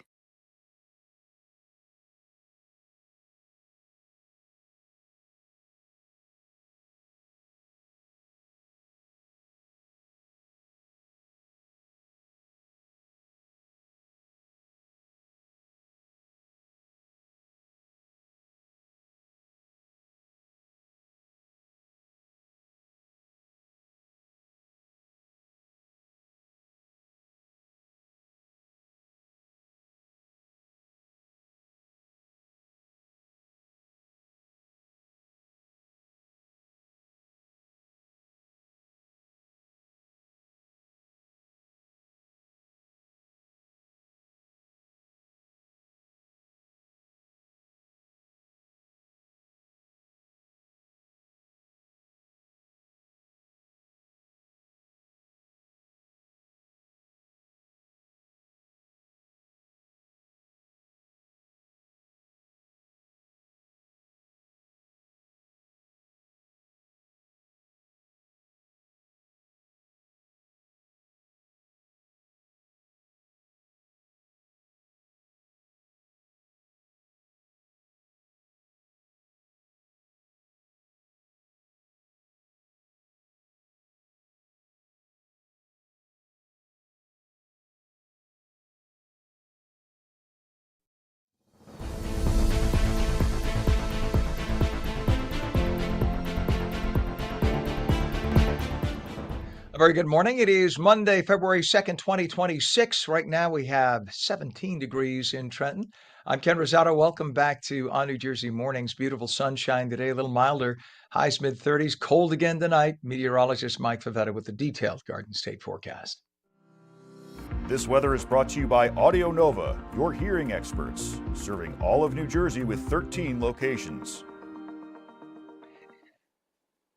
A: Very good morning. It is Monday, February 2nd, 2026. Right now we have 17 degrees in Trenton. I'm Ken Rosato. Welcome back to On New Jersey Mornings. Beautiful sunshine today, a little milder, highs mid-30s, cold again tonight. Meteorologist Mike Favetta with the detailed Garden State forecast.
B: This weather is brought to you by Audio Nova, your hearing experts, serving all of New Jersey with 13 locations.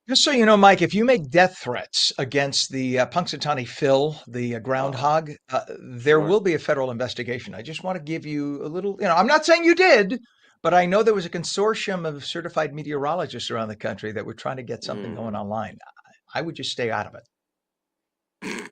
A: Just so you know, Mike, if you make death threats against the Punxsutawney Phil, the groundhog, there
C: Sure.
A: will be a federal investigation. I just want to give you a little, I'm not saying you did, but I know there was a consortium of certified meteorologists around the country that were trying to get something going online. I would just stay out of it.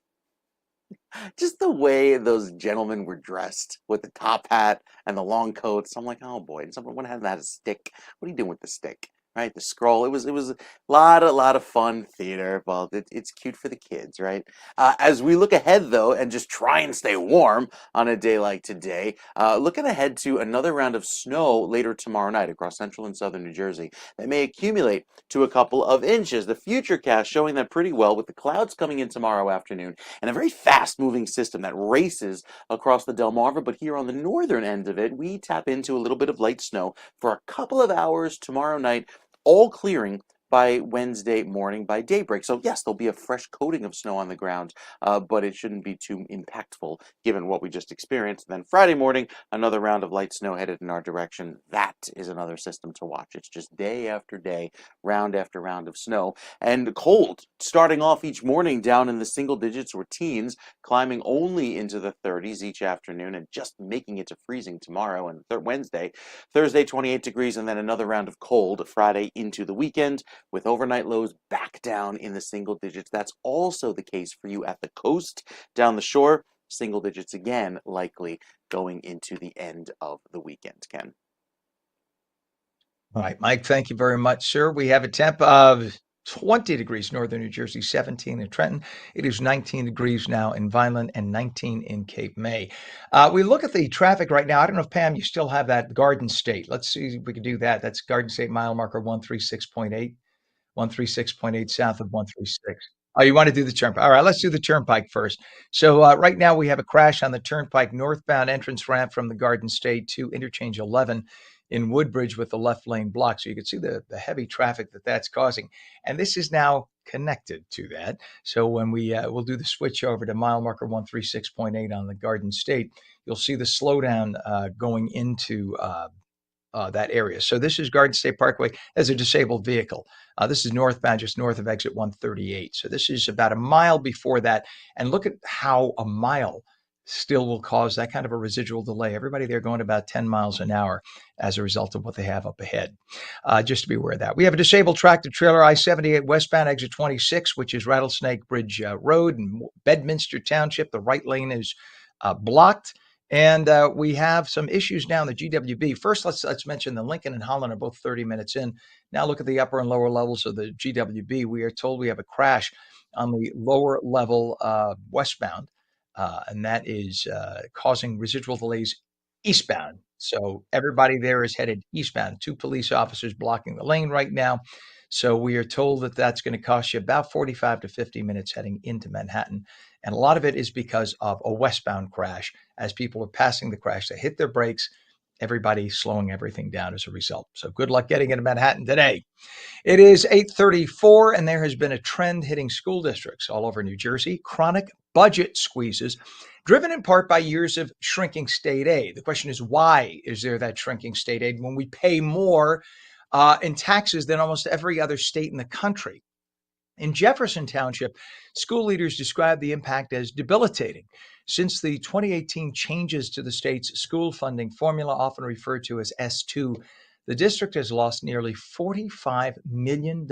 C: Just the way those gentlemen were dressed with the top hat and the long coats. I'm like, oh boy, someone had a stick. What are you doing with the stick? Right, the scroll. It was a lot of fun theater. Well, it's cute for the kids, right? As we look ahead, though, and just try and stay warm on a day like today, looking ahead to another round of snow later tomorrow night across central and southern New Jersey that may accumulate to a couple of inches. The futurecast showing that pretty well, with the clouds coming in tomorrow afternoon and a very fast-moving system that races across the Delmarva. But here on the northern end of it, we tap into a little bit of light snow for a couple of hours tomorrow night, all clearing by Wednesday morning by daybreak. So yes, there'll be a fresh coating of snow on the ground, but it shouldn't be too impactful given what we just experienced. Then Friday morning, another round of light snow headed in our direction. That is another system to watch. It's just day after day, round after round of snow, and cold starting off each morning down in the single digits or teens, climbing only into the 30s each afternoon, and just making it to freezing tomorrow and Wednesday. Thursday, 28 degrees, and then another round of cold Friday into the weekend, with overnight lows back down in the single digits. That's also the case for you at the coast. Down the shore, single digits again, likely going into the end of the weekend, Ken.
A: All right, Mike, thank you very much, sir. We have a temp of 20 degrees northern New Jersey, 17 in Trenton. It is 19 degrees now in Vineland and 19 in Cape May. We look at the traffic right now. I don't know if, Pam, you still have that Garden State. Let's see if we can do that. That's Garden State mile marker 136.8. 136.8 south of 136. Oh, you want to do the turnpike? All right, let's do the turnpike first. So right now we have a crash on the turnpike northbound entrance ramp from the Garden State to interchange 11 in Woodbridge with the left lane blocked. So you can see the heavy traffic that's causing. And this is now connected to that. So when we'll do the switch over to mile marker 136.8 on the Garden State, you'll see the slowdown going into that area. So this is Garden State Parkway as a disabled vehicle. This is northbound, just north of exit 138. So this is about a mile before that. And look at how a mile still will cause that kind of a residual delay. Everybody there going about 10 miles an hour as a result of what they have up ahead. Just to be aware of that. We have a disabled tractor trailer, I-78 westbound, exit 26, which is Rattlesnake Bridge Road in Bedminster Township. The right lane is blocked. And we have some issues now in the GWB. First, let's mention the Lincoln and Holland are both 30 minutes in. Now look at the upper and lower levels of the GWB. We are told we have a crash on the lower level westbound, and that is causing residual delays eastbound. So everybody there is headed eastbound. 2 police officers blocking the lane right now. So we are told that that's going to cost you about 45 to 50 minutes heading into Manhattan. And a lot of it is because of a westbound crash. As people are passing the crash, they hit their brakes, everybody slowing everything down as a result. So good luck getting into Manhattan today. It is 8:34, and there has been a trend hitting school districts all over New Jersey. Chronic budget squeezes, driven in part by years of shrinking state aid. The question is, why is there that shrinking state aid when we pay more in taxes than almost every other state in the country? In Jefferson Township, school leaders describe the impact as debilitating. Since the 2018 changes to the state's school funding formula, often referred to as S2, the district has lost nearly $45 million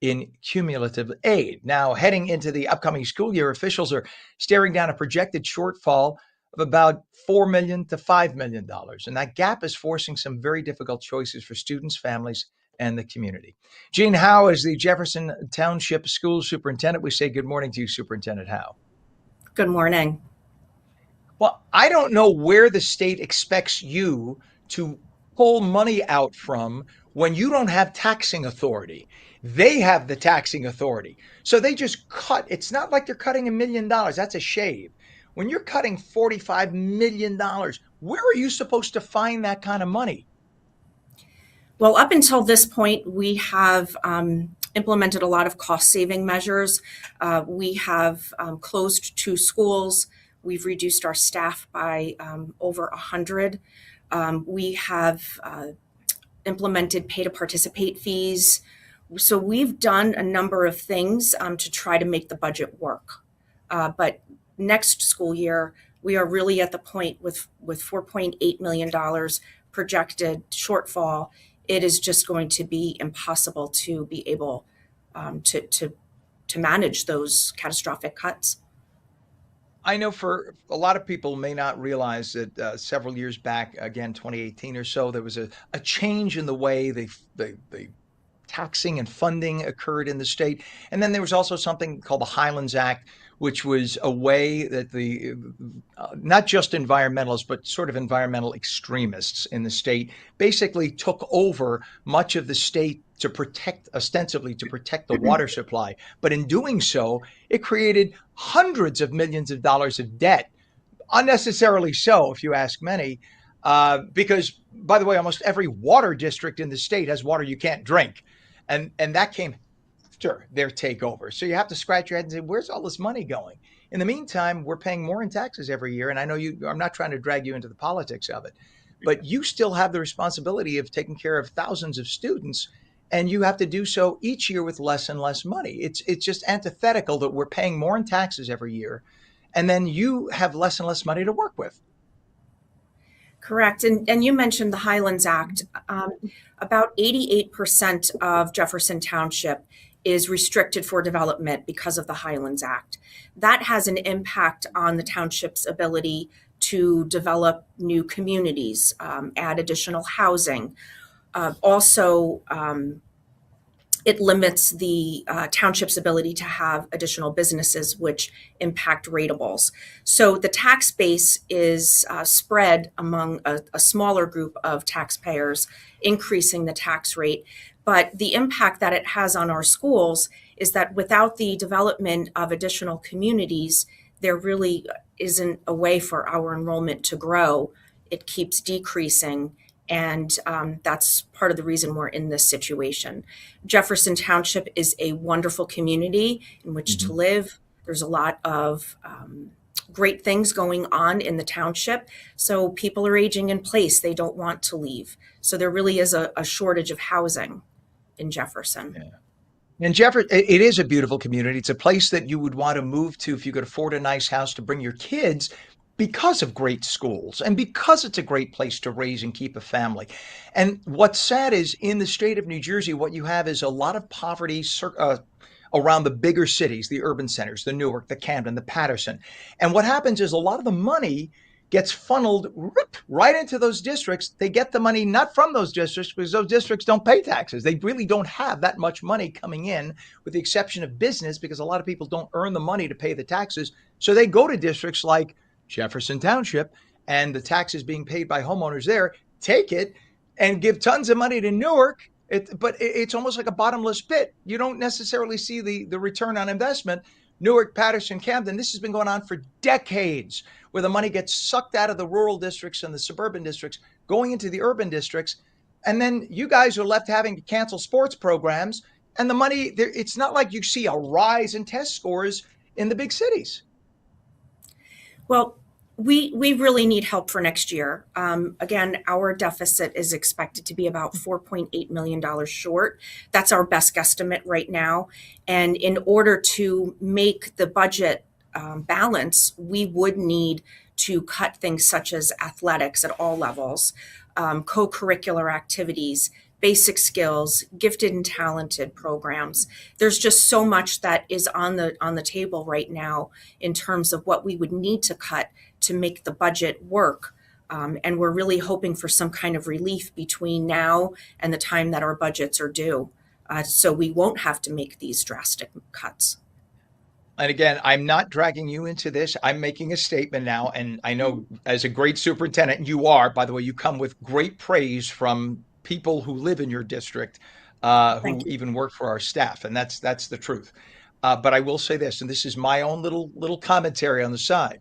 A: in cumulative aid. Now, heading into the upcoming school year, officials are staring down a projected shortfall of about $4 million to $5 million. And that gap is forcing some very difficult choices for students, families, and the community. Gene Howe is the Jefferson Township School Superintendent. We say good morning to you, Superintendent Howe.
M: Good morning.
A: Well, I don't know where the state expects you to pull money out from when you don't have taxing authority. They have the taxing authority. So they just cut. It's not like they're cutting $1 million. That's a shave. When you're cutting $45 million, where are you supposed to find that kind of money?
M: Well, up until this point, we have implemented a lot of cost-saving measures. We have closed 2 schools. We've reduced our staff by over 100. We have implemented pay-to-participate fees. So we've done a number of things to try to make the budget work. But next school year, we are really at the point with $4.8 million projected shortfall. It is just going to be impossible to be able to manage those catastrophic cuts.
A: I know for a lot of people may not realize that several years back, again, 2018 or so, there was a change in the way the taxing and funding occurred in the state. And then there was also something called the Highlands Act, which was a way that the not just environmentalists, but sort of environmental extremists in the state basically took over much of the state to protect, ostensibly to protect the water supply. But in doing so, it created hundreds of millions of dollars of debt, unnecessarily so, if you ask many, because, by the way, almost every water district in the state has water you can't drink. And that came after their takeover. So you have to scratch your head and say, where's all this money going? In the meantime, we're paying more in taxes every year. And I know I'm not trying to drag you into the politics of it, but you still have the responsibility of taking care of thousands of students. And you have to do so each year with less and less money. It's just antithetical that we're paying more in taxes every year, and then you have less and less money to work with.
M: Correct. And you mentioned the Highlands Act. About 88% of Jefferson Township is restricted for development because of the Highlands Act. That has an impact on the township's ability to develop new communities, add additional housing. Also, it limits the township's ability to have additional businesses, which impact ratables. So the tax base is spread among a smaller group of taxpayers, increasing the tax rate. But the impact that it has on our schools is that without the development of additional communities, there really isn't a way for our enrollment to grow. It keeps decreasing. And that's part of the reason we're in this situation. Jefferson Township is a wonderful community in which to live. There's a lot of great things going on in the township. So people are aging in place. They don't want to leave. So there really is a shortage of housing in Jefferson.
A: Yeah. And Jefferson, it is a beautiful community. It's a place that you would want to move to if you could afford a nice house to bring your kids, because of great schools and because it's a great place to raise and keep a family. And what's sad is in the state of New Jersey, what you have is a lot of poverty around the bigger cities, the urban centers, the Newark, the Camden, the Patterson. And what happens is a lot of the money gets funneled right into those districts. They get the money not from those districts because those districts don't pay taxes. They really don't have that much money coming in, with the exception of business, because a lot of people don't earn the money to pay the taxes. So they go to districts like Jefferson Township, and the taxes being paid by homeowners there, take it and give tons of money to Newark. But it's almost like a bottomless pit. You don't necessarily see the return on investment. Newark, Patterson, Camden, this has been going on for decades, where the money gets sucked out of the rural districts and the suburban districts, going into the urban districts. And then you guys are left having to cancel sports programs. And the money, it's not like you see a rise in test scores in the big cities.
M: Well, we really need help for next year. Again, our deficit is expected to be about $4.8 million short. That's our best guesstimate right now. And in order to make the budget balance, we would need to cut things such as athletics at all levels, co-curricular activities, basic skills, gifted and talented programs. There's just so much that is on the table right now in terms of what we would need to cut to make the budget work. And we're really hoping for some kind of relief between now and the time that our budgets are due, so we won't have to make these drastic cuts.
A: And again, I'm not dragging you into this. I'm making a statement now. And I know as a great superintendent, you are, by the way, you come with great praise from people who live in your district. who
M: Thank you.
A: even work for our staff, and that's the truth. But I will say this, and this is my own little commentary on the side.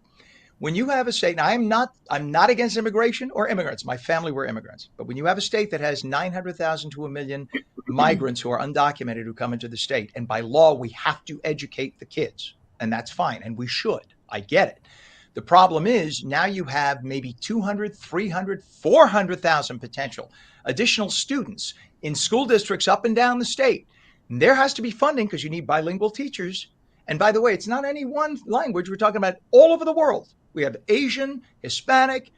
A: When you have a state, and I'm not against immigration or immigrants. My family were immigrants, but when you have a state that has 900,000 to a million migrants who are undocumented who come into the state, and by law we have to educate the kids, and that's fine, and we should. I get it. The problem is now you have maybe 200, 300, 400,000 potential additional students in school districts up and down the state. And there has to be funding because you need bilingual teachers. And by the way, it's not any one language. We're talking about all over the world. We have Asian, Hispanic,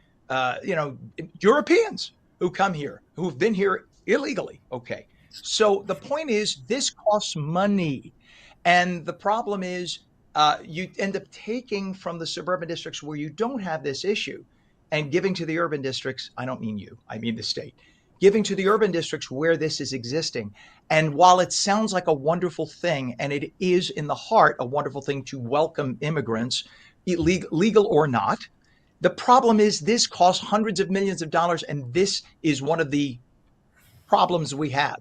A: Europeans who come here, who've been here illegally. Okay. So the point is, this costs money. And the problem is, you end up taking from the suburban districts where you don't have this issue and giving to the urban districts. I don't mean you, I mean the state. Giving to the urban districts where this is existing. And while it sounds like a wonderful thing, and it is in the heart a wonderful thing to welcome immigrants, legal or not, the problem is this costs hundreds of millions of dollars, and this is one of the problems we have.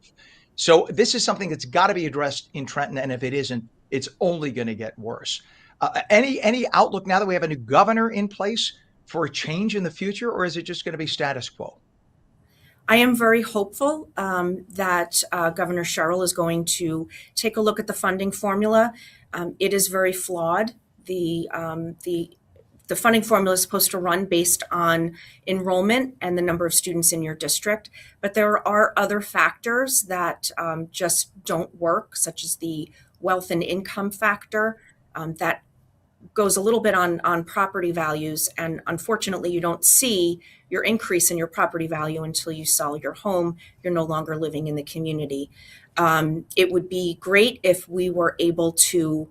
A: So this is something that's got to be addressed in Trenton, and if it isn't, it's only going to get worse. Any outlook now that we have a new governor in place for a change in the future, or is it just going to be status quo?
M: I am very hopeful that Governor Sherrill is going to take a look at the funding formula. It is very flawed. The funding formula is supposed to run based on enrollment and the number of students in your district, but there are other factors that just don't work, such as the wealth and income factor that goes a little bit on property values. And unfortunately, you don't see your increase in your property value until you sell your home. You're no longer living in the community. It would be great if we were able to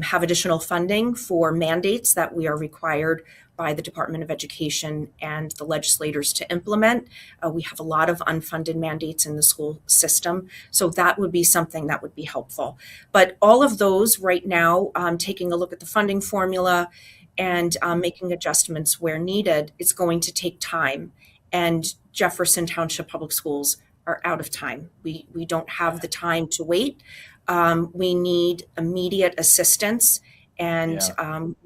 M: have additional funding for mandates that we are required by the Department of Education and the legislators to implement. We have a lot of unfunded mandates in the school system, so that would be something that would be helpful. But all of those right now, taking a look at the funding formula and making adjustments where needed, it's going to take time. And Jefferson Township Public Schools are out of time. We don't have the time to wait. We need immediate assistance, and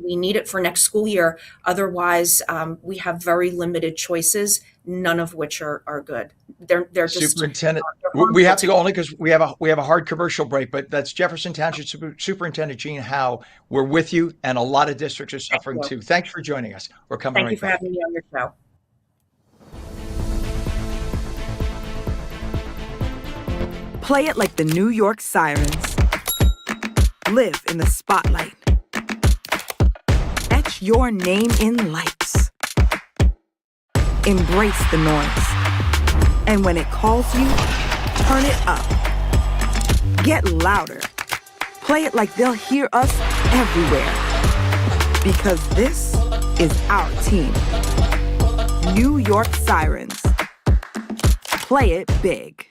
M: we need it for next school year. Otherwise, we have very limited choices, none of which are good. They're just
A: Superintendent. We have to go only because we have a hard commercial break. But that's Jefferson Township Superintendent Jean Howe. We're with you, and a lot of districts are suffering too. Thanks for joining us. We're coming
M: Thank you for
A: back.
M: having me on your show.
F: Play it like the New York Sirens. Live in the spotlight. Etch your name in lights. Embrace the noise. And when it calls you, turn it up. Get louder. Play it like they'll hear us everywhere. Because this is our team. New York Sirens. Play it big.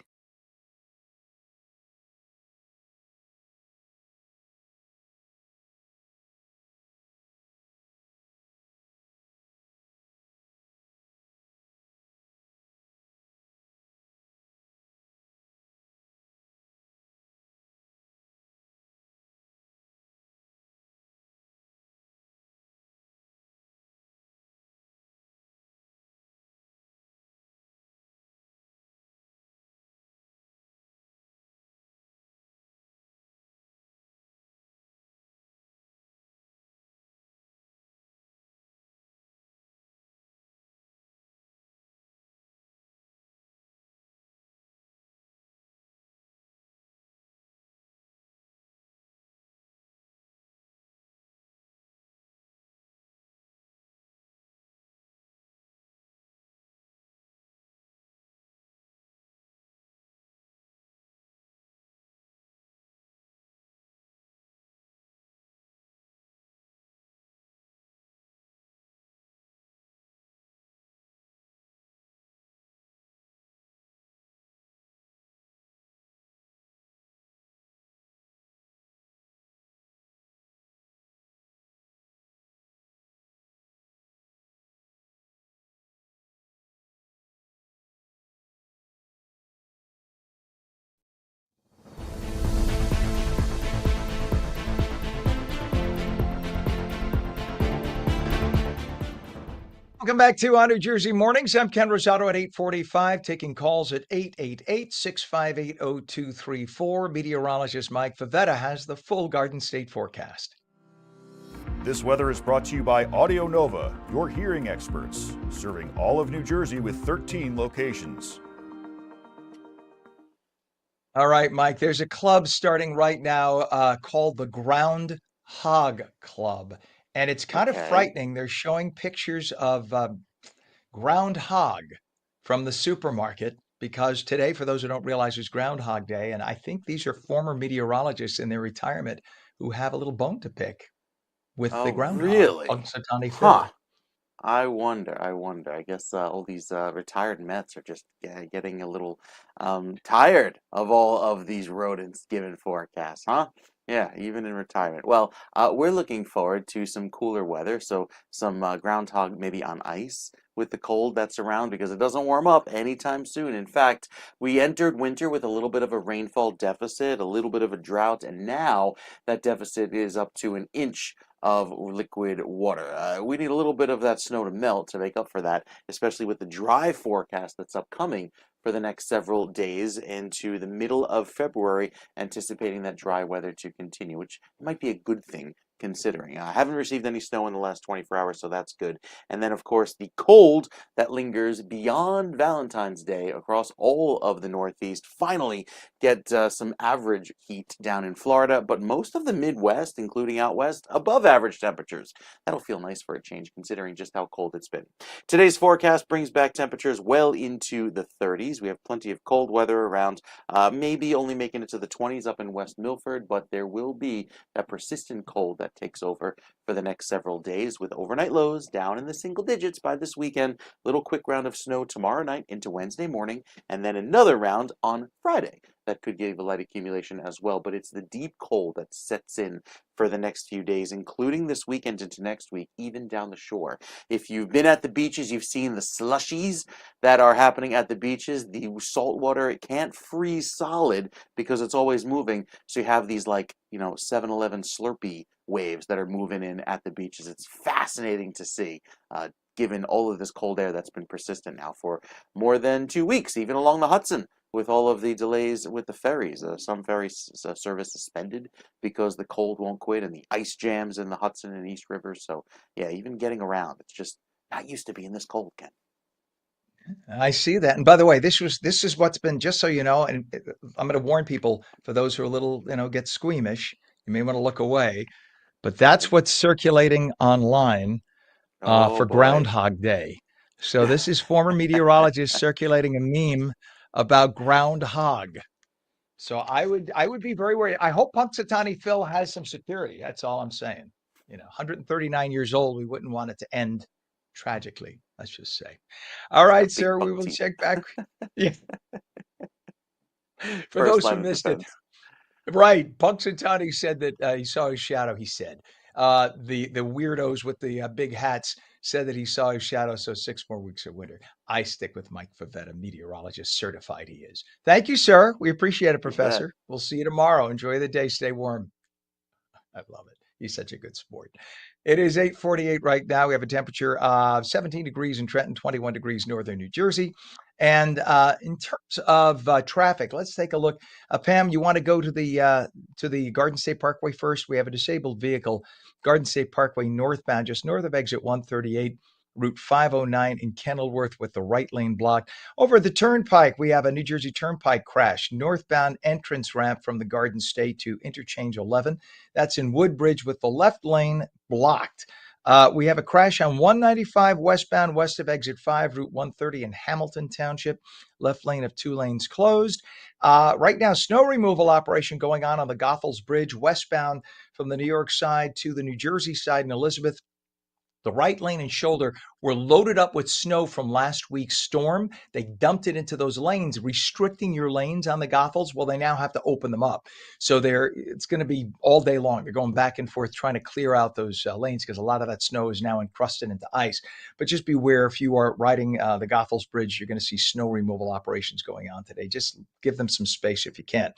A: Welcome back to On New Jersey Mornings. I'm Ken Rosato at 8:45, taking calls at 888-658-0234. Meteorologist Mike Favetta has the full Garden State forecast.
B: This weather is brought to you by Audio Nova, your hearing experts, serving all of New Jersey with 13 locations.
A: All right, Mike, there's a club starting right now called the Ground Hog Club, and it's kind of frightening. They're showing pictures of groundhog from the supermarket because today, for those who don't realize, is Groundhog Day, and I think these are former meteorologists in their retirement who have a little bone to pick with the groundhog.
C: Really?
A: Punxsutawney
C: Huh.
A: Phil.
C: I wonder. I guess all these retired Mets are just getting a little tired of all of these rodents given forecasts, huh? Yeah, even in retirement. Well, we're looking forward to some cooler weather, so some groundhog maybe on ice with the cold that's around because it doesn't warm up anytime soon. In fact, we entered winter with a little bit of a rainfall deficit, a little bit of a drought, and now that deficit is up to an inch of liquid water. We need a little bit of that snow to melt to make up for that, especially with the dry forecast that's upcoming for the next several days into the middle of February, anticipating that dry weather to continue, which might be a good thing considering. I haven't received any snow in the last 24 hours, so that's good. And then, of course, the cold that lingers beyond Valentine's Day across all of the Northeast. Finally, get some average heat down in Florida, but most of the Midwest, including out west, above average temperatures. That'll feel nice for a change, considering just how cold it's been. Today's forecast brings back temperatures well into the 30s. We have plenty of cold weather around, maybe only making it to the 20s up in West Milford, but there will be that persistent cold that takes over for the next several days with overnight lows down in the single digits by this weekend. Little quick round of snow tomorrow night into Wednesday morning, and then another round on Friday. That could give a light accumulation as well, but it's the deep cold that sets in for the next few days, including this weekend into next week, even down the shore. If you've been at the beaches, you've seen the slushies that are happening at the beaches. The salt water, it can't freeze solid because it's always moving. So you have these 7-Eleven Slurpee waves that are moving in at the beaches. It's fascinating to see. Given all of this cold air that's been persistent now for more than 2 weeks, even along the Hudson, with all of the delays with the ferries. Some ferry service suspended because the cold won't quit and the ice jams in the Hudson and East Rivers. So, yeah, even getting around, it's just not used to being this cold, Ken.
A: I see that. And by the way, this is what's been, just so you know, and I'm going to warn people, for those who are a little, get squeamish, you may want to look away, but that's what's circulating online for Groundhog Day. So this is former meteorologists circulating a meme about groundhog. So I would be very worried. I hope Punxsutawney Phil has some security. That's all I'm saying. 139 years old. We wouldn't want it to end tragically, let's just say. All right, sir, we will check back. Yeah. For those who missed it. Right. Punxsutawney said that he saw his shadow, he said. The weirdos with the big hats said that he saw his shadow, so 6 more weeks of winter. I stick with Mike Favetta, meteorologist, certified he is. Thank you, sir. We appreciate it, Professor. We'll see you tomorrow. Enjoy the day. Stay warm. I love it. He's such a good sport. It is 8:48 right now. We have a temperature of 17 degrees in Trenton, 21 degrees northern New Jersey. And in terms of traffic, let's take a look. Pam, you want to go to the Garden State Parkway first? We have a disabled vehicle, Garden State Parkway northbound, just north of exit 138, Route 509 in Kenilworth, with the right lane blocked. Over the Turnpike, we have a New Jersey Turnpike crash, northbound entrance ramp from the Garden State to Interchange 11. That's in Woodbridge with the left lane blocked. We have a crash on 195 westbound west of exit 5, Route 130 in Hamilton Township. Left lane of 2 lanes closed. Right now, snow removal operation going on the Goethals Bridge westbound from the New York side to the New Jersey side in Elizabeth. The right lane and shoulder were loaded up with snow from last week's storm. They dumped it into those lanes, restricting your lanes on the Goethals. Well, they now have to open them up. So it's going to be all day long. They're going back and forth trying to clear out those lanes because a lot of that snow is now encrusted into ice. But just beware, if you are riding the Goethals Bridge, you're going to see snow removal operations going on today. Just give them some space if you can.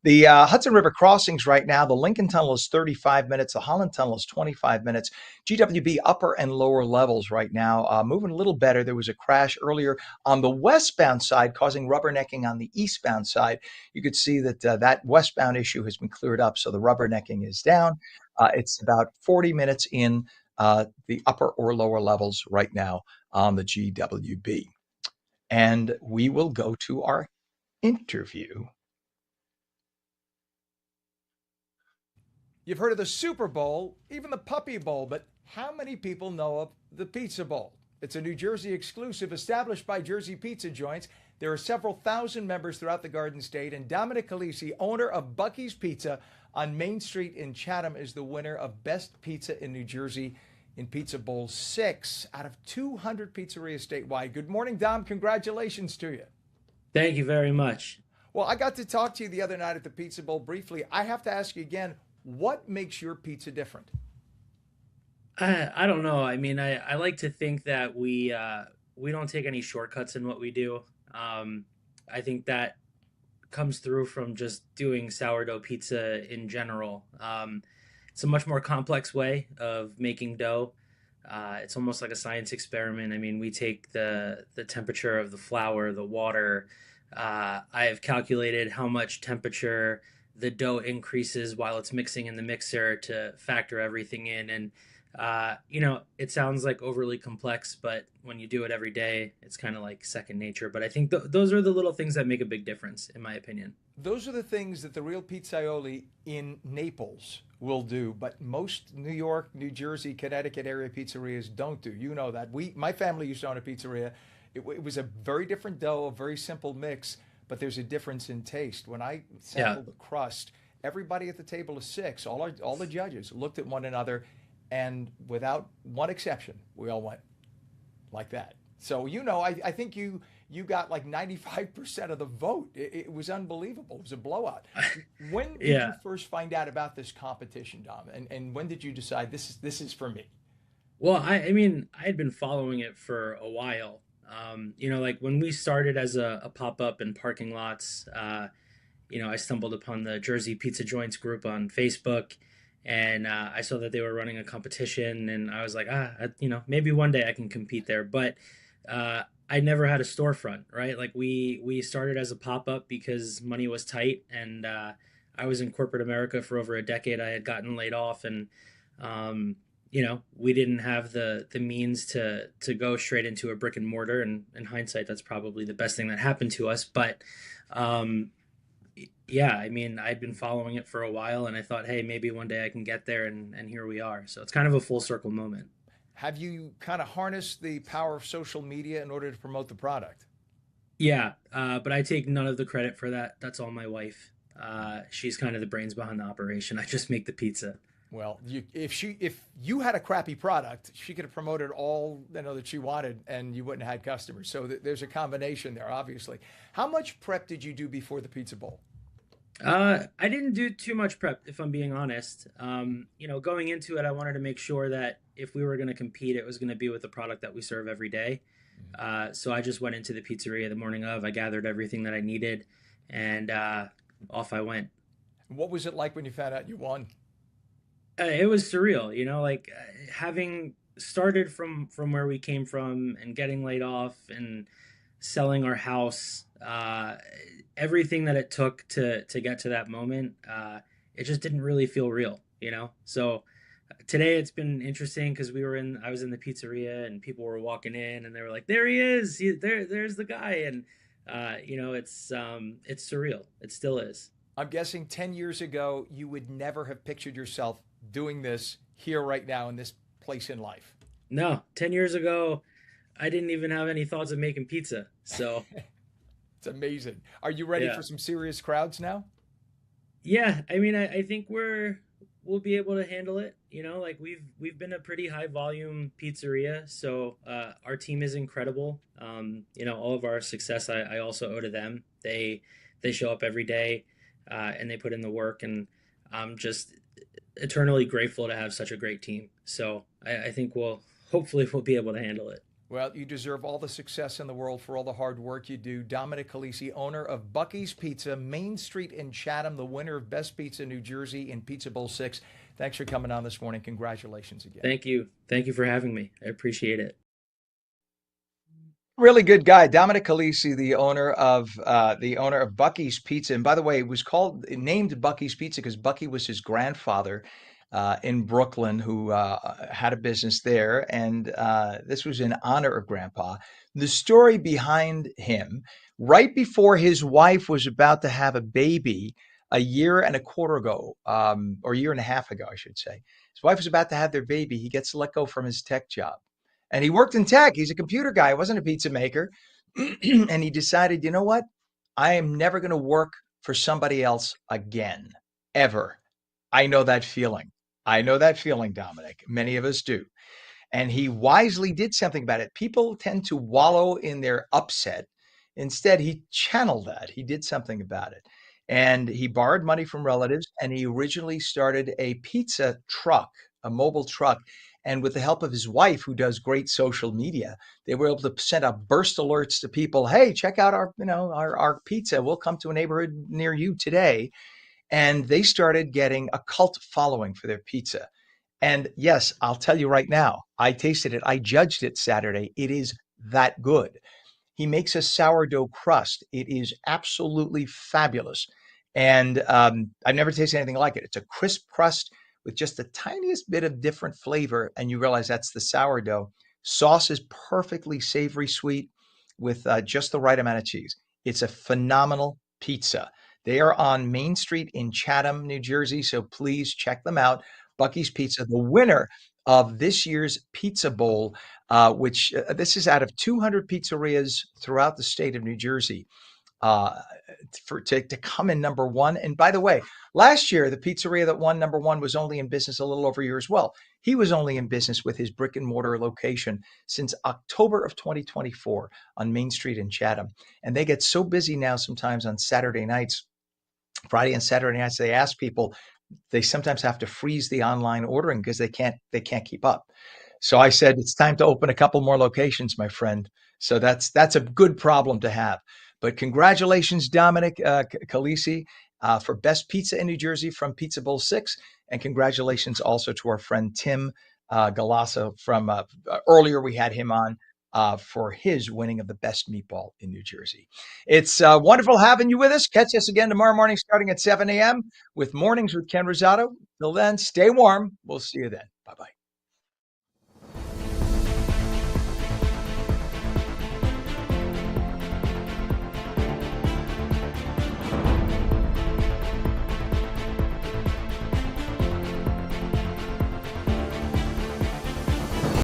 A: The Hudson River crossings right now, the Lincoln Tunnel is 35 minutes. The Holland Tunnel is 25 minutes. GWB upper and lower levels right now now moving a little better. There was a crash earlier on the westbound side causing rubbernecking on the eastbound side. You could see that that westbound issue has been cleared up, so the rubbernecking is down. It's about 40 minutes in the upper or lower levels right now on the GWB. And we will go to our interview. You've heard of the Super Bowl, even the Puppy Bowl, but how many people know of the Pizza Bowl? It's a New Jersey exclusive established by Jersey Pizza Joints. There are several thousand members throughout the Garden State, and Dominic Calisi, owner of Bucky's Pizza on Main Street in Chatham, is the winner of Best Pizza in New Jersey in Pizza Bowl 6 out of 200 pizzerias statewide. Good morning, Dom. Congratulations to you.
N: Thank you very much.
A: Well, I got to talk to you the other night at the Pizza Bowl briefly. I have to ask you again, what makes your pizza different?
N: I don't know. I mean, I like to think that we don't take any shortcuts in what we do. I think that comes through from just doing sourdough pizza in general. It's a much more complex way of making dough. It's almost like a science experiment. I mean, we take the temperature of the flour, the water. I have calculated how much temperature the dough increases while it's mixing in the mixer to factor everything in. And, it sounds like overly complex, but when you do it every day, it's kind of like second nature. But I think those are the little things that make a big difference, in my opinion.
A: Those are the things that the real pizzaioli in Naples will do, but most New York, New Jersey, Connecticut area pizzerias don't do. You know that. My family used to own a pizzeria. It was a very different dough, a very simple mix, but there's a difference in taste. When I sampled the crust, everybody at the table of 6, all the judges looked at one another, and without one exception, we all went like that. So, I think you got like 95% of the vote. It was unbelievable. It was a blowout. When did you first find out about this competition, Dom? And when did you decide this is for me?
N: Well, I mean, I had been following it for a while. Like when we started as a pop-up in parking lots, I stumbled upon the Jersey Pizza Joints group on Facebook, and I saw that they were running a competition, and I was like, maybe one day I can compete there. But I never had a storefront, right? Like we started as a pop-up because money was tight, and I was in corporate America for over a decade. I had gotten laid off, and we didn't have the means to go straight into a brick and mortar. And in hindsight, that's probably the best thing that happened to us. But I mean, I'd been following it for a while, and I thought, hey, maybe one day I can get there, and here we are. So it's kind of a full circle moment.
A: Have you kind of harnessed the power of social media in order to promote the product?
N: Yeah, but I take none of the credit for that. That's all my wife. She's kind of the brains behind the operation. I just make the pizza.
A: Well, if you had a crappy product, she could have promoted all that she wanted, and you wouldn't have had customers. So there's a combination there, obviously. How much prep did you do before the Pizza Bowl?
N: I didn't do too much prep, if I'm being honest. Going into it, I wanted to make sure that if we were going to compete, it was going to be with the product that we serve every day. So I just went into the pizzeria the morning of. I gathered everything that I needed, and off I went.
A: What was it like when you found out you won?
N: It was surreal, having started from where we came from and getting laid off and selling our house. Everything that it took to get to that moment, it just didn't really feel real, So today it's been interesting because I was in the pizzeria and people were walking in and they were like, "There he is! There's the guy!" And it's surreal. It still is.
A: I'm guessing 10 years ago you would never have pictured yourself doing this here right now in this place in life.
N: No, 10 years ago, I didn't even have any thoughts of making pizza. So.
A: It's amazing. Are you ready for some serious crowds now?
N: Yeah, I mean, I think we'll be able to handle it. We've been a pretty high volume pizzeria, so our team is incredible. All of our success I also owe to them. They show up every day and they put in the work, and I'm just eternally grateful to have such a great team. So I think hopefully we'll be able to handle it.
A: Well, you deserve all the success in the world for all the hard work you do. Dominic Calisi, owner of Bucky's Pizza, Main Street in Chatham, the winner of Best Pizza in New Jersey in Pizza Bowl 6. Thanks for coming on this morning. Congratulations again.
N: Thank you. Thank you for having me. I appreciate it.
A: Really good guy, Dominic Calisi, the owner of Bucky's Pizza. And by the way, it was named Bucky's Pizza because Bucky was his grandfather in Brooklyn who had a business there, and this was in honor of Grandpa. The story behind him, right before his wife was about to have a baby, a year and a quarter ago, or a year and a half ago, I should say, his wife was about to have their baby. He gets let go from his tech job. And he worked in tech. He's a computer guy. He wasn't a pizza maker. And he decided, you know what? I am never going to work for somebody else again, ever. I know that feeling. I know that feeling, Dominic. Many of us do. And he wisely did something about it. People tend to wallow in their upset. Instead, he channeled that. He did something about it. And he borrowed money from relatives, and he originally started a pizza truck, a mobile truck. And with the help of his wife, who does great social media, they were able to send out burst alerts to people. Hey, check out our pizza. We'll come to a neighborhood near you today. And they started getting a cult following for their pizza. And yes, I'll tell you right now, I tasted it. I judged it Saturday. It is that good. He makes a sourdough crust. It is absolutely fabulous. And I've never tasted anything like it. It's a crisp crust with just the tiniest bit of different flavor. And you realize that's the sourdough. Sauce is perfectly savory sweet with just the right amount of cheese. It's a phenomenal pizza. They are on Main Street in Chatham, New Jersey. So please check them out. Bucky's Pizza, the winner of this year's Pizza Bowl, which this is out of 200 pizzerias throughout the state of New Jersey, to come in number one. And by the way, last year, the pizzeria that won number one was only in business a little over a year as well. He was only in business with his brick and mortar location since October of 2024 on Main Street in Chatham. And they get so busy now sometimes on Saturday nights, Friday and Saturday nights, they ask people, they sometimes have to freeze the online ordering because they can't keep up. So I said, it's time to open a couple more locations, my friend. So that's a good problem to have. But congratulations, Dominic Calisi, for Best Pizza in New Jersey from Pizza Bowl 6. And congratulations also to our friend Tim Galasso from earlier we had him on for his winning of the Best Meatball in New Jersey. It's wonderful having you with us. Catch us again tomorrow morning starting at 7 a.m. with Mornings with Ken Rosato. Till then, stay warm. We'll see you then. Bye-bye.